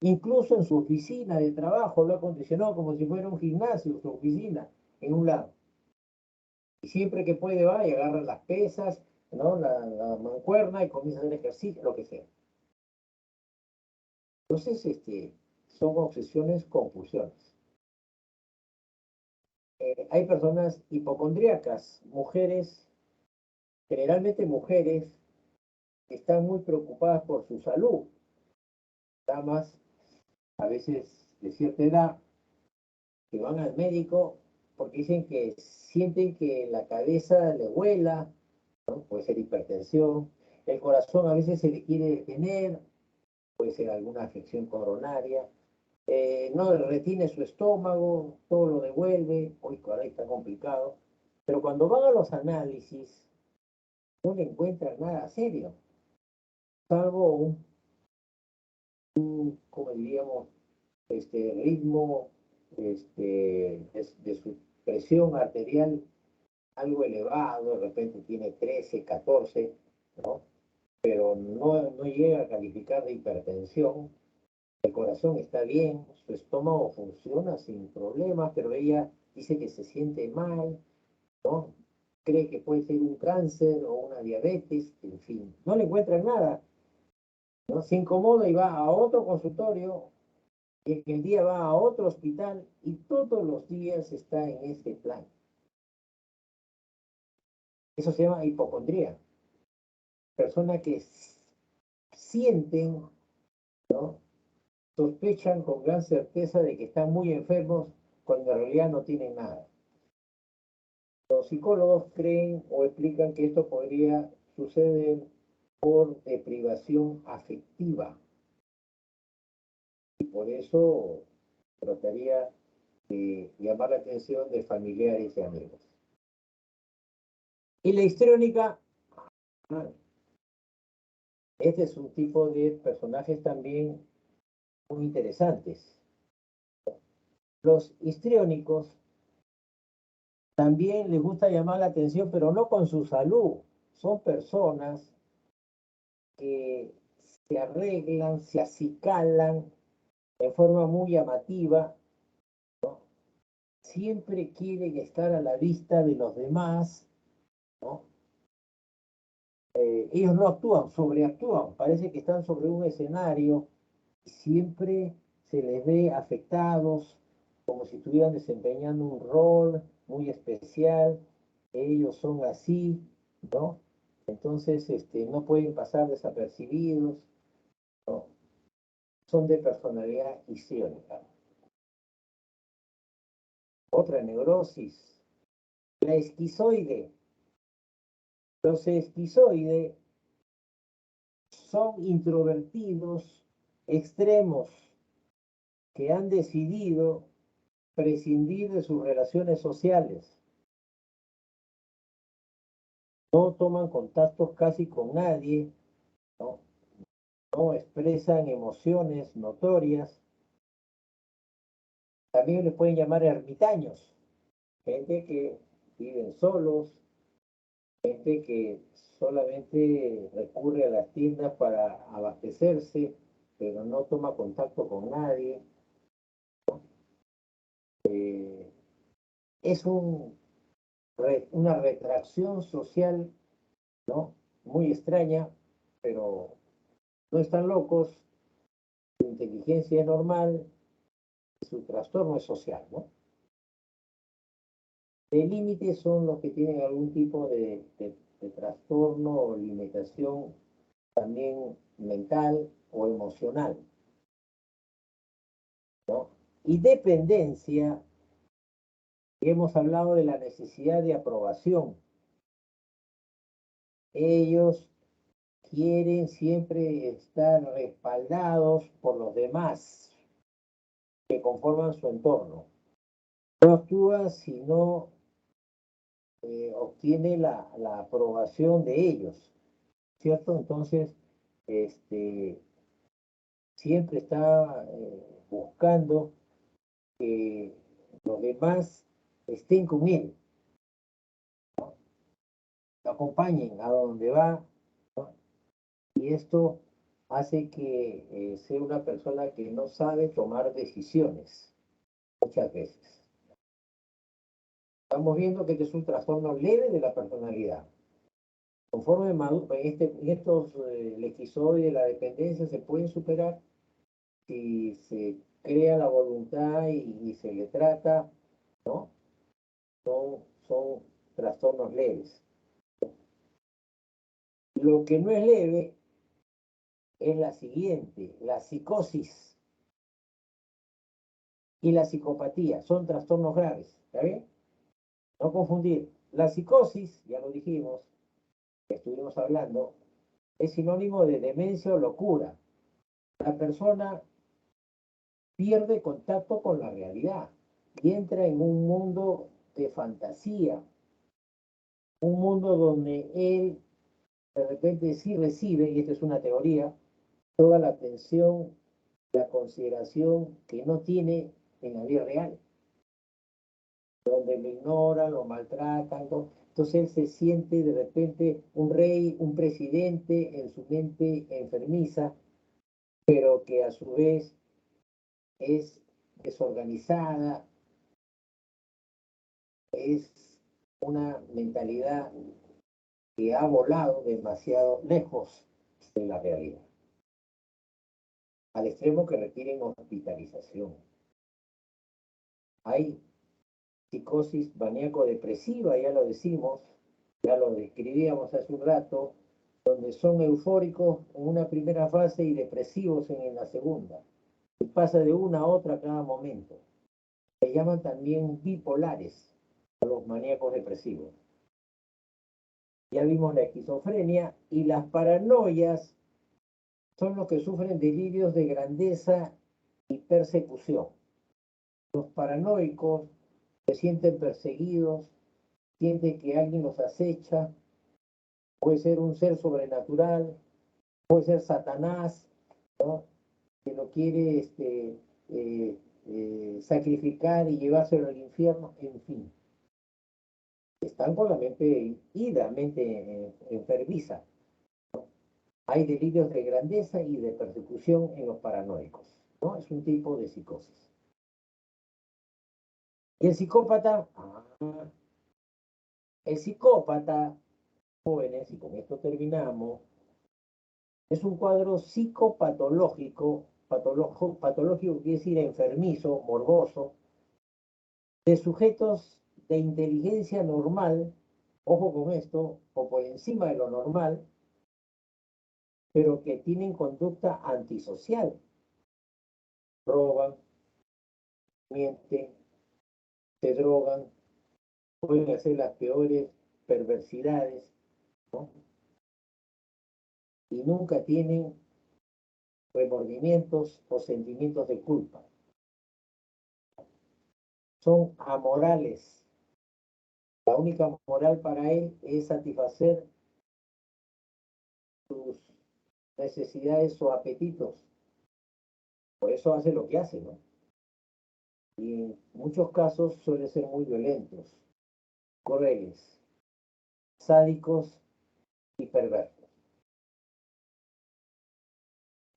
Incluso en su oficina de trabajo lo ha acondicionado como si fuera un gimnasio, su oficina, en un lado. Y siempre que puede va y agarra las pesas, ¿no? La mancuerna y comienza a hacer ejercicio, lo que sea. Entonces, son obsesiones, compulsiones. Hay personas hipocondríacas, mujeres, generalmente mujeres, que están muy preocupadas por su salud. Damas, a veces de cierta edad, que van al médico porque dicen que sienten que la cabeza le vuela, ¿no? Puede ser hipertensión, el corazón a veces se le quiere detener, puede ser alguna afección coronaria, no retiene su estómago, todo lo devuelve, hoy ahora está complicado, pero cuando van a los análisis no le encuentran nada serio, salvo como diríamos, ritmo de su presión arterial algo elevado, de repente tiene 13, 14, ¿no? Pero no llega a calificar de hipertensión. El corazón está bien, su estómago funciona sin problemas, pero ella dice que se siente mal, ¿no? Cree que puede ser un cáncer o una diabetes, en fin, no le encuentran nada, ¿no? Se incomoda y va a otro consultorio, y el día va a otro hospital y todos los días está en este plan. Eso se llama hipocondría. Personas que sienten, ¿no? Sospechan con gran certeza de que están muy enfermos cuando en realidad no tienen nada. Los psicólogos creen o explican que esto podría suceder por deprivación afectiva y por eso trataría de llamar la atención de familiares y amigos. Y la histriónica, este es un tipo de personajes también muy interesantes. Los histriónicos también les gusta llamar la atención, pero no con su salud. Son personas que se arreglan, se acicalan en forma muy llamativa, siempre quieren estar a la vista de los demás, ¿no? Ellos no actúan, sobreactúan, parece que están sobre un escenario y siempre se les ve afectados, como si estuvieran desempeñando un rol muy especial, ellos son así, ¿no? Entonces, no pueden pasar desapercibidos, ¿no? Son de personalidad histriónica. Otra neurosis, la esquizoide. Los esquizoides son introvertidos extremos que han decidido prescindir de sus relaciones sociales. No toman contactos casi con nadie, ¿no? No expresan emociones notorias. También les pueden llamar ermitaños, gente que viven solos, gente que solamente recurre a las tiendas para abastecerse, pero no toma contacto con nadie. Es una retracción social, ¿no? Muy extraña, pero no están locos, su inteligencia es normal, su trastorno es social, ¿no? De límites son los que tienen algún tipo de trastorno o limitación también mental o emocional, ¿no? Y dependencia, hemos hablado de la necesidad de aprobación. Ellos quieren siempre estar respaldados por los demás que conforman su entorno. No actúa si no obtiene la aprobación de ellos, ¿cierto? Entonces, este, siempre está buscando que los demás estén con él, lo acompañen a donde va, ¿no? Y esto hace que sea una persona que no sabe tomar decisiones muchas veces. Estamos viendo que este es un trastorno leve de la personalidad. Conforme en estos, el episodio de la dependencia se pueden superar si se crea la voluntad y se le trata, ¿no? Son trastornos leves. Lo que no es leve es la siguiente, la psicosis y la psicopatía. Son trastornos graves, ¿está bien? No confundir. La psicosis, ya lo dijimos, que estuvimos hablando, es sinónimo de demencia o locura. La persona pierde contacto con la realidad y entra en un mundo de fantasía, un mundo donde él de repente sí recibe, y esta es una teoría, toda la atención, la consideración que no tiene en la vida real, donde lo ignoran, lo maltratan, ¿no? Entonces él se siente de repente un rey, un presidente en su mente enfermiza, pero que a su vez es desorganizada, es una mentalidad que ha volado demasiado lejos de la realidad, al extremo que requieren hospitalización. Hay psicosis maníaco-depresiva, ya lo decimos, ya lo describíamos hace un rato, donde son eufóricos en una primera fase y depresivos en la segunda. Y pasa de una a otra a cada momento. Se llaman también bipolares a los maníacos depresivos. Ya vimos la esquizofrenia y las paranoias son los que sufren delirios de grandeza y persecución. Los paranoicos se sienten perseguidos, sienten que alguien los acecha, puede ser un ser sobrenatural, puede ser Satanás, ¿no? Que lo quiere sacrificar y llevárselo al infierno, en fin. Están con la mente ida, mente enfermiza. Hay delirios de grandeza y de persecución en los paranoicos, ¿no? Es un tipo de psicosis. Y el psicópata, jóvenes, y con esto terminamos, es un cuadro psicopatológico, patológico quiere decir enfermizo, morboso, de sujetos de inteligencia normal, ojo con esto, o por encima de lo normal, pero que tienen conducta antisocial, roban, mienten, se drogan, pueden hacer las peores perversidades, ¿no? Y nunca tienen remordimientos o sentimientos de culpa. Son amorales. La única moral para él es satisfacer sus necesidades o apetitos. Por eso hace lo que hace, ¿no? Y en muchos casos suelen ser muy violentos, crueles, sádicos y perversos,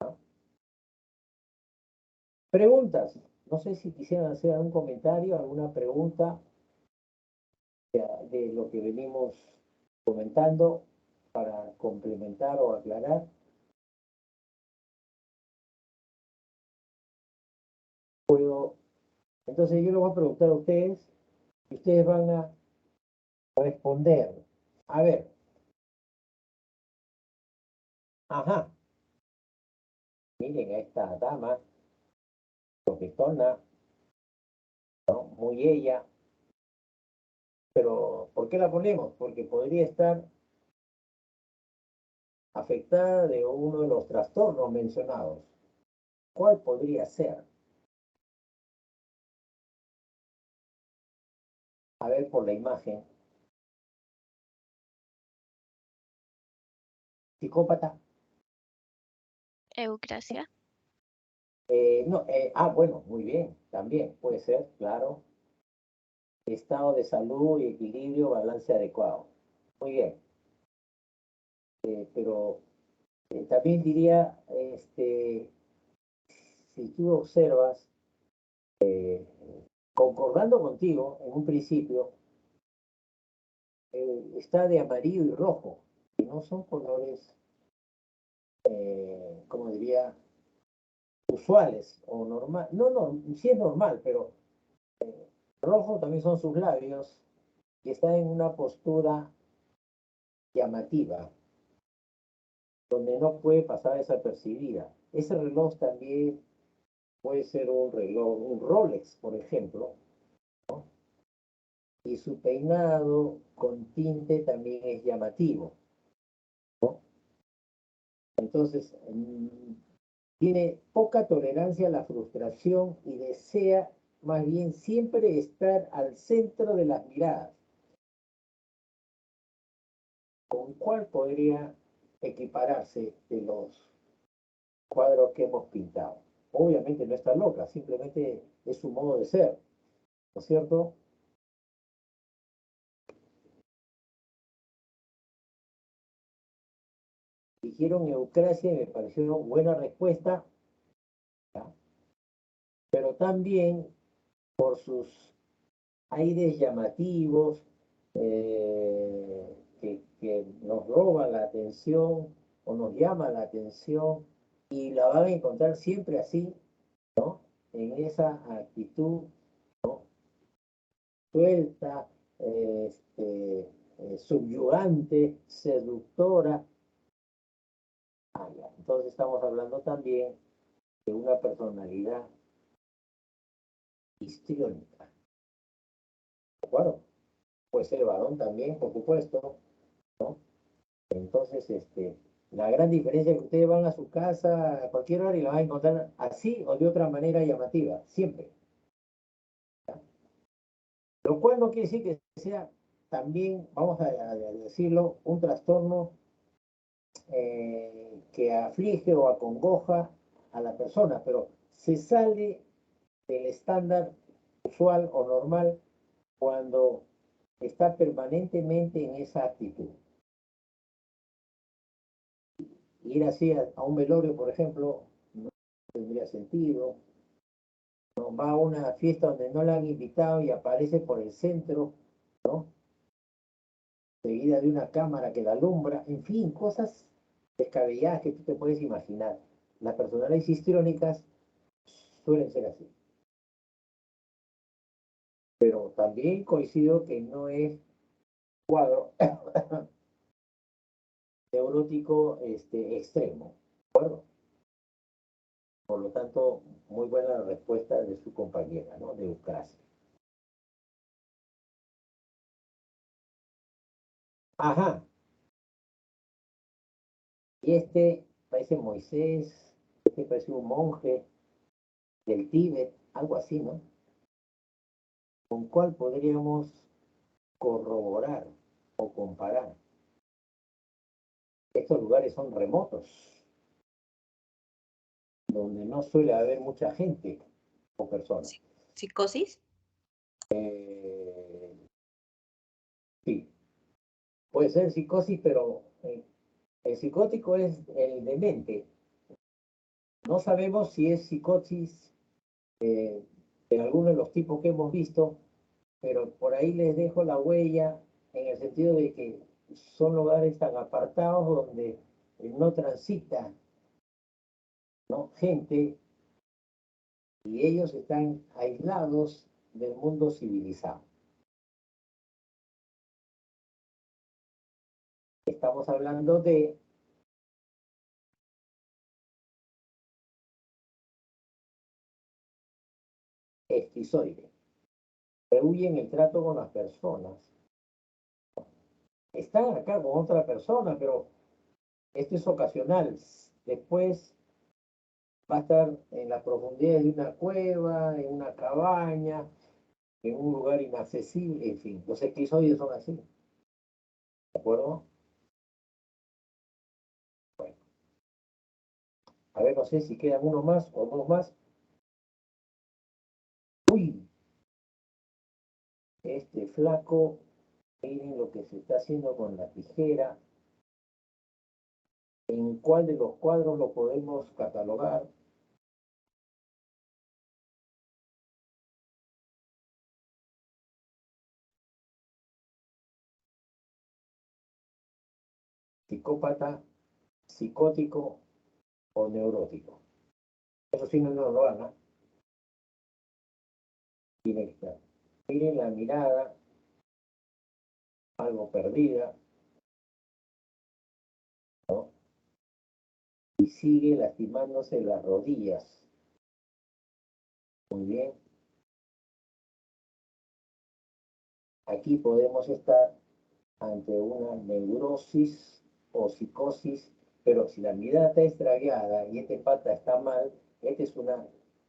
¿no? Preguntas. No sé si quisieran hacer algún comentario, alguna pregunta de lo que venimos comentando para complementar o aclarar. Puedo, entonces yo les voy a preguntar a ustedes y ustedes van a responder. A ver, ajá, miren a esta dama, coquetona, ¿no? Muy ella, pero ¿por qué la ponemos? Porque podría estar afectada de uno de los trastornos mencionados. ¿Cuál podría ser? A ver por la imagen. Psicópata. Eucrasia. No, bueno, muy bien, también puede ser, claro. Estado de salud y equilibrio, balance adecuado. Muy bien, pero también diría, si tú observas, concordando contigo en un principio, está de amarillo y rojo, que no son colores, como diría, usuales o normal. No, no, sí es normal, pero rojo también son sus labios y está en una postura llamativa, donde no puede pasar desapercibida. Ese reloj también puede ser un reloj, un Rolex, por ejemplo, y su peinado con tinte también es llamativo, ¿no? Entonces, tiene poca tolerancia a la frustración y desea más bien siempre estar al centro de las miradas. ¿Con cuál podría equipararse de los cuadros que hemos pintado? Obviamente no está loca, simplemente es su modo de ser, ¿no es cierto? Dijeron Eucrasia y me pareció una buena respuesta, ¿ya? Pero también por sus aires llamativos, que nos roban la atención o nos llaman la atención y la van a encontrar siempre así, ¿no? En esa actitud suelta, subyugante, seductora. Entonces estamos hablando también de una personalidad histriónica, ¿de acuerdo? Puede ser varón también, por supuesto, ¿no? Entonces, la gran diferencia es que ustedes van a su casa a cualquier hora y la van a encontrar así o de otra manera llamativa, siempre. ¿Ya? Lo cual no quiere decir que sea también, vamos a decirlo, un trastorno que aflige o acongoja a la persona, pero se sale del estándar usual o normal cuando está permanentemente en esa actitud. Ir así a un velorio, por ejemplo, no tendría sentido. No va a una fiesta donde no la han invitado y aparece por el centro, ¿no? Seguida de una cámara que la alumbra, en fin, cosas descabelladas que tú te puedes imaginar. Las personalidades histriónicas suelen ser así. pero también coincido que no es cuadro neurótico extremo, ¿de acuerdo? Por lo tanto, muy buena la respuesta de su compañera, ¿no? De Eucrasia. Ajá, y parece Moisés, parece un monje del Tíbet, algo así, ¿no? ¿Con cuál podríamos corroborar o comparar? Estos lugares son remotos, donde no suele haber mucha gente o personas. ¿Psicosis? Sí, puede ser psicosis, pero el psicótico es el demente. No sabemos si es psicosis en alguno de los tipos que hemos visto, pero por ahí les dejo la huella en el sentido de que son lugares tan apartados donde no transita, ¿no? Gente y ellos están aislados del mundo civilizado. Estamos hablando de esquizoide. Rehuyen el trato con las personas. Están acá con otra persona, pero esto es ocasional. Después va a estar en las profundidades de una cueva, en una cabaña, en un lugar inaccesible, en fin. Los esquizoides son así. ¿De acuerdo? Bueno, a ver, no sé si quedan uno más o dos más. Uy, este flaco, miren lo que se está haciendo con la tijera. ¿En cuál de los cuadros lo podemos catalogar? Psicópata, psicótico o neurótico. Eso sí no nos lo van, ¿no? Tiene que estar. Miren la mirada, algo perdida, ¿no? Y sigue lastimándose las rodillas. Muy bien. Aquí podemos estar ante una neurosis o psicosis, pero si la mirada está extraviada y este pata está mal, esta es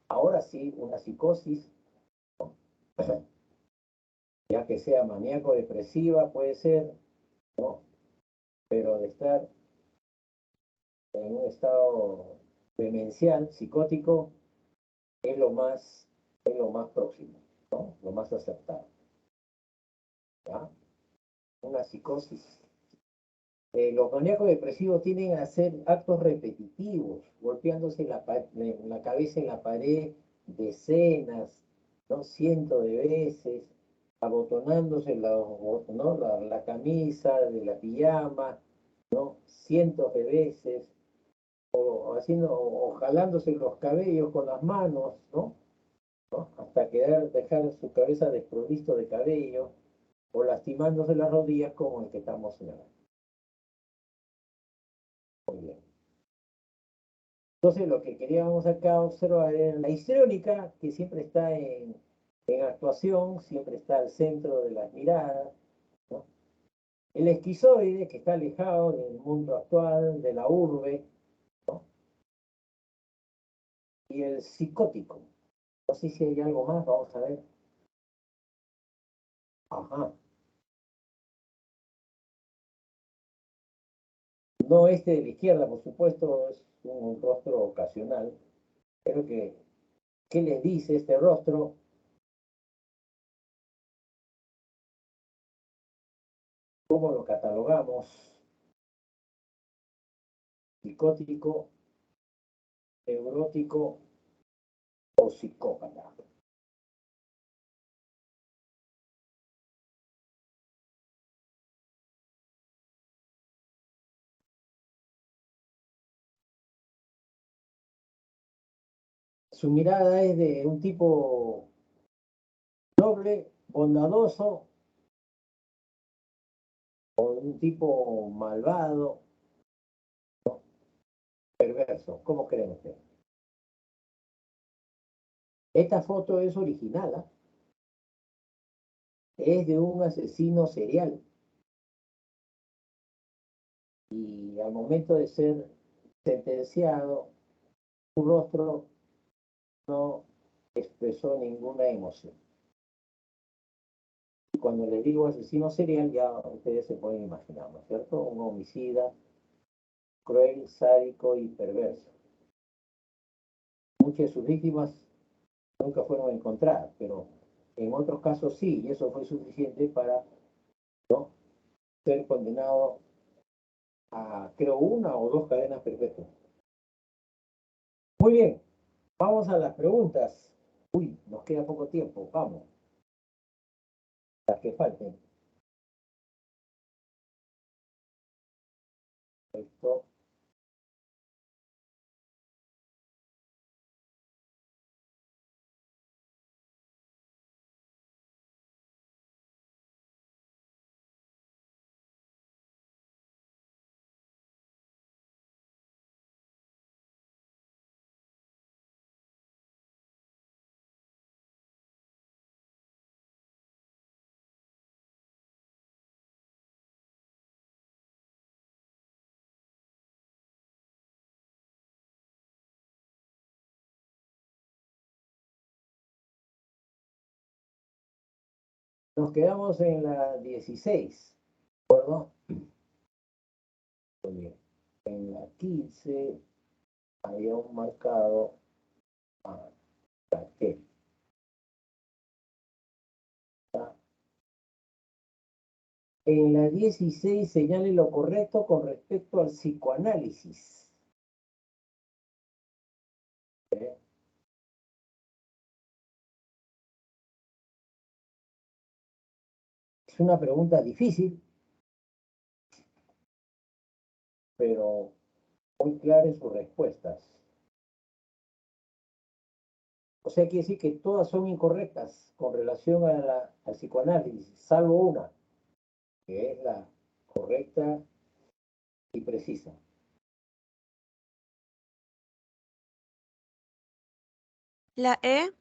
ahora sí, una psicosis, ya que sea maníaco-depresiva, puede ser, ¿no? Pero de estar en un estado demencial, psicótico, es lo más próximo, ¿no? Lo más acertado, ¿ya? Una psicosis. Los maníacos depresivos tienden a hacer actos repetitivos, golpeándose la cabeza en la pared decenas, ¿no? Cientos de veces, abotonándose ¿no? la camisa de la pijama, ¿no? Cientos de veces, o jalándose los cabellos con las manos, ¿no? ¿No? Hasta dejar su cabeza desprovisto de cabello, o lastimándose las rodillas como el que estamos señalando. Muy bien. Entonces, lo que queríamos acá observar es la histriónica, que siempre está en actuación, siempre está al centro de las miradas, ¿no? El esquizoide, que está alejado del mundo actual, de la urbe, ¿no? Y el psicótico. No sé si hay algo más, vamos a ver. Ajá. No este de la izquierda, por supuesto, es un rostro ocasional, pero ¿qué les dice este rostro? ¿Cómo lo catalogamos? Psicótico, neurótico o psicópata. Su mirada es de un tipo noble, bondadoso o un tipo malvado, perverso. ¿Cómo creen ustedes? Esta foto es original, ¿ah? Es de un asesino serial y al momento de ser sentenciado, su rostro no expresó ninguna emoción. Cuando les digo asesino serial, ya ustedes se pueden imaginar, ¿no es cierto? Un homicida cruel, sádico y perverso. Muchas de sus víctimas nunca fueron encontradas, pero en otros casos sí, y eso fue suficiente para ser condenado a, creo, 1 o 2 cadenas perpetuas. Muy bien, vamos a las preguntas. Uy, nos queda poco tiempo, vamos, las que falten. Esto. Nos quedamos en la 16, ¿de acuerdo? Muy bien. En la 15 había un marcado a Raquel. En la 16 señale lo correcto con respecto al psicoanálisis. ¿Eh? Es una pregunta difícil, pero muy clara en sus respuestas. O sea, quiere decir que todas son incorrectas con relación al psicoanálisis, salvo una, que es la correcta y precisa. La E.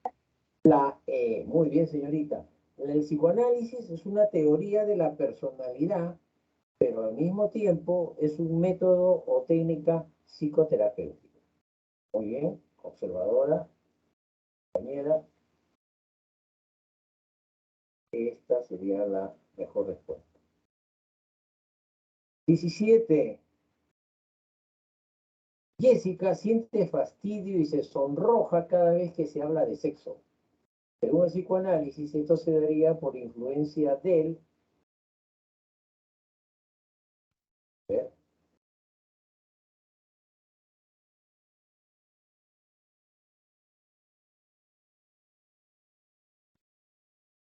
Muy bien, señorita. El psicoanálisis es una teoría de la personalidad, pero al mismo tiempo es un método o técnica psicoterapéutica. Muy bien, observadora, compañera. Esta sería la mejor respuesta. 17. Jessica siente fastidio y se sonroja cada vez que se habla de sexo. Según el psicoanálisis, esto se daría por influencia del... ¿Ver?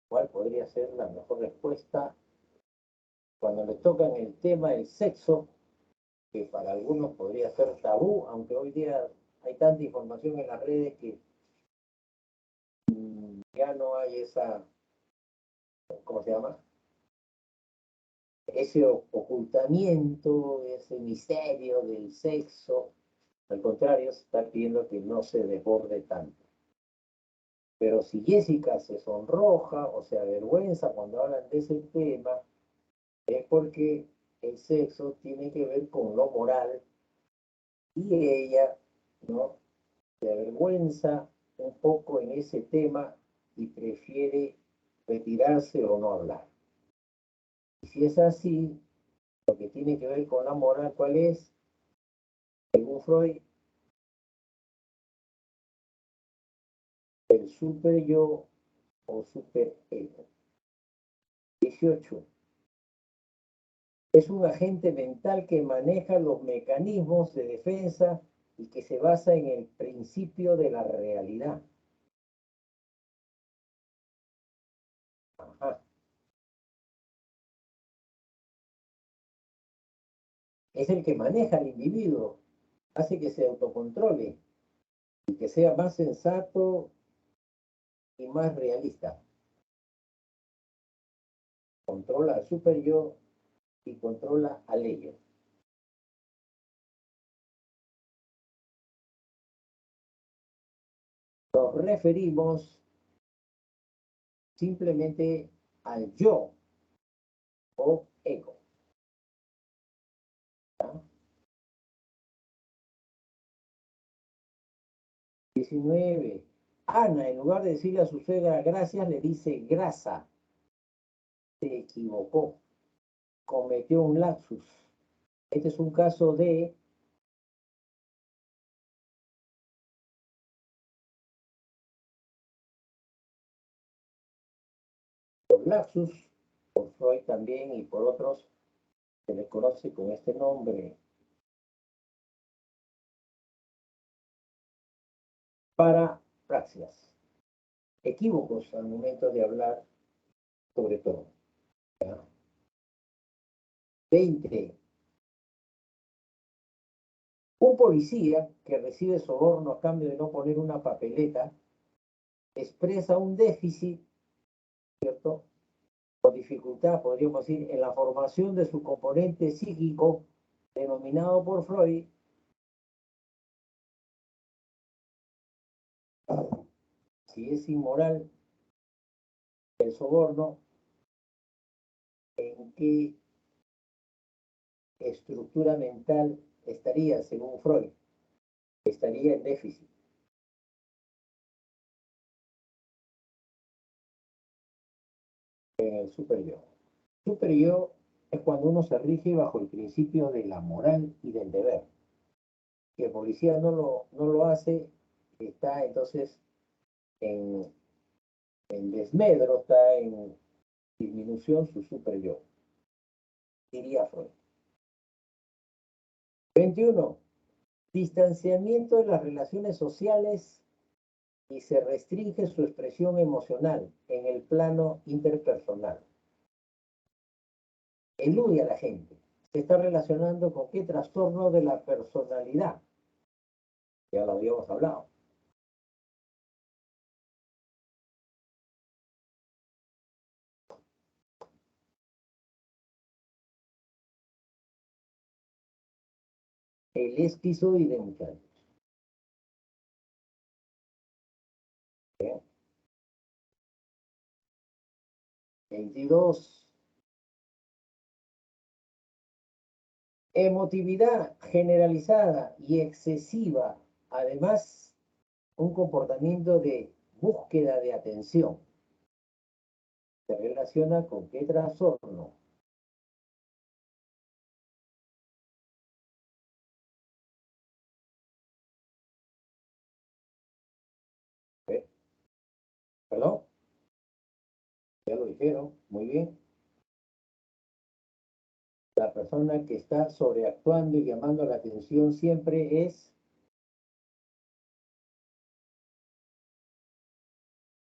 ¿Cuál podría ser la mejor respuesta cuando le tocan el tema del sexo, que para algunos podría ser tabú, aunque hoy día hay tanta información en las redes que ya no hay esa, ¿cómo se llama? Ese ocultamiento, ese misterio del sexo. Al contrario, se está pidiendo que no se desborde tanto. Pero si Jessica se sonroja o se avergüenza cuando hablan de ese tema, es porque el sexo tiene que ver con lo moral y ella, ¿no?, se avergüenza un poco en ese tema y prefiere retirarse o no hablar. Y si es así, lo que tiene que ver con la moral, ¿cuál es? Según Freud, el super yo o super ego. 18. Es un agente mental que maneja los mecanismos de defensa y que se basa en el principio de la realidad. Ajá. Es el que maneja al individuo, hace que se autocontrole y que sea más sensato y más realista. controla al super yo y controla al ello. Nos referimos simplemente al yo o ego. ¿Ya? 19. Ana, en lugar de decirle a su suegra gracias, le dice grasa. Se equivocó, cometió un lapsus. Este es un caso de lapsus, por Freud también y por otros, se le conoce con este nombre. Parapraxias. Equívocos al momento de hablar, sobre todo. ¿Ya? 20. Un policía que recibe soborno a cambio de no poner una papeleta expresa un déficit, ¿cierto? O dificultad, podríamos decir, en la formación de su componente psíquico, denominado por Freud si es inmoral el soborno, ¿en qué estructura mental estaría, según Freud? Estaría en déficit. En el superyo. Superyo es cuando uno se rige bajo el principio de la moral y del deber. Si el policía no lo hace, está entonces en desmedro, está en disminución su superyo, diría Freud. 21. Distanciamiento de las relaciones sociales y se restringe su expresión emocional en el plano interpersonal. Elude a la gente. Se está relacionando con qué trastorno de la personalidad. Ya lo habíamos hablado. El esquizoide, muchachos. ¿Bien? 22. Emotividad generalizada y excesiva. Además, un comportamiento de búsqueda de atención. Se relaciona con qué trastorno. ¿Eh? ¿Perdón? Ya lo dijeron. Muy bien. La persona que está sobreactuando y llamando la atención siempre es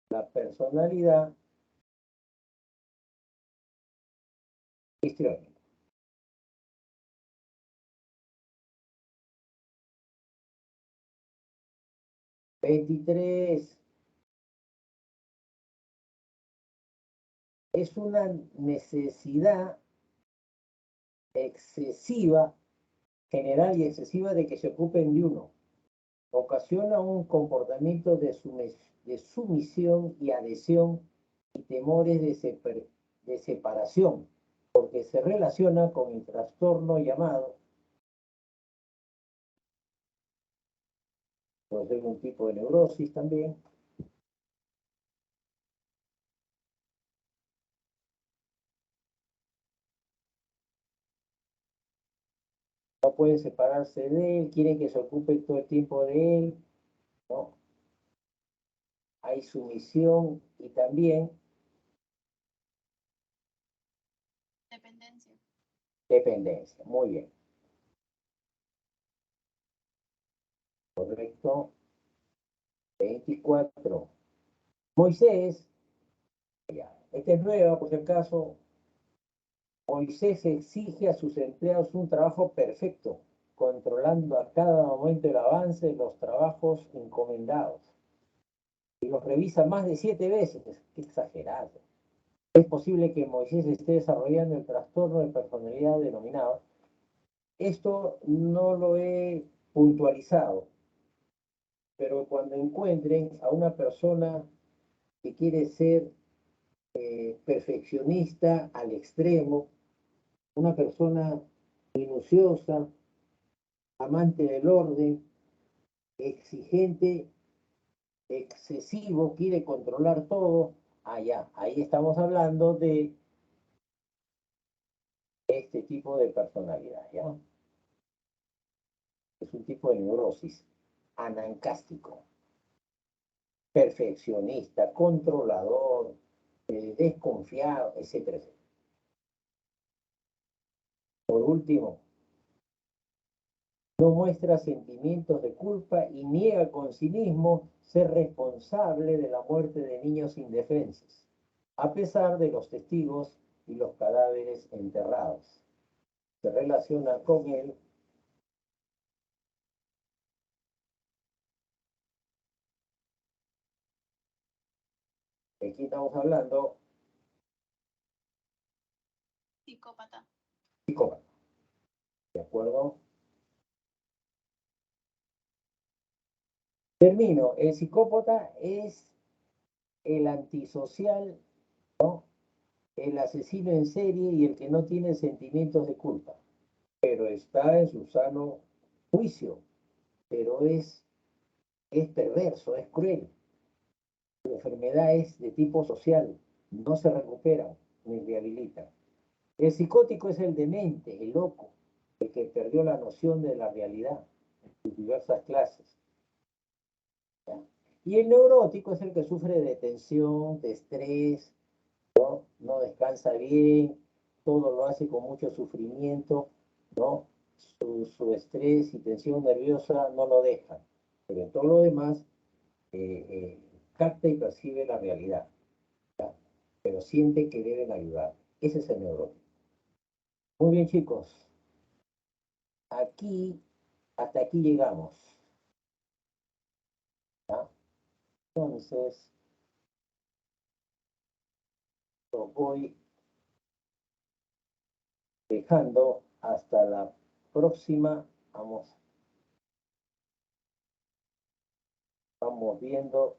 la personalidad histriónica. 23. Es una necesidad excesiva, general y excesiva de que se ocupen de uno. Ocasiona un comportamiento de sumisión y adhesión y temores de separación, porque se relaciona con el trastorno llamado, puede ser un tipo de neurosis también, no pueden separarse de él, quieren que se ocupe todo el tiempo de él, ¿no? Hay sumisión y también Dependencia. dependencia. Muy bien. Correcto. 24. Moisés, esta es nueva por si acaso. Moisés exige a sus empleados un trabajo perfecto, controlando a cada momento el avance de los trabajos encomendados. Y los revisa más de 7 veces. Qué exagerado. Es posible que Moisés esté desarrollando el trastorno de personalidad denominado. Esto no lo he puntualizado, pero cuando encuentren a una persona que quiere ser perfeccionista al extremo, una persona minuciosa, amante del orden, exigente, excesivo, quiere controlar todo, allá, ahí estamos hablando de este tipo de personalidad, ¿ya? Es un tipo de neurosis anancástico, perfeccionista, controlador, desconfiado, etcétera, etcétera. Por último, no muestra sentimientos de culpa y niega con cinismo ser responsable de la muerte de niños indefensos, a pesar de los testigos y los cadáveres enterrados. Se relaciona con él. Aquí estamos hablando Psicópata. psicópata, ¿de acuerdo? Termino. El psicópata es el antisocial, ¿no? El asesino en serie y el que no tiene sentimientos de culpa, pero está en su sano juicio, pero es perverso, es cruel. Su enfermedad es de tipo social, no se recupera ni rehabilita. El psicótico es el demente, el loco, el que perdió la noción de la realidad en sus diversas clases. ¿Ya? Y el neurótico es el que sufre de tensión, de estrés, no descansa bien, todo lo hace con mucho sufrimiento, ¿no? Su estrés y tensión nerviosa no lo dejan, pero en todo lo demás capta y percibe la realidad, ¿ya? Pero siente que deben ayudar. Ese es el neurótico. Muy bien, chicos. Aquí, hasta aquí llegamos, ¿ya? Entonces, lo voy dejando hasta la próxima. Vamos viendo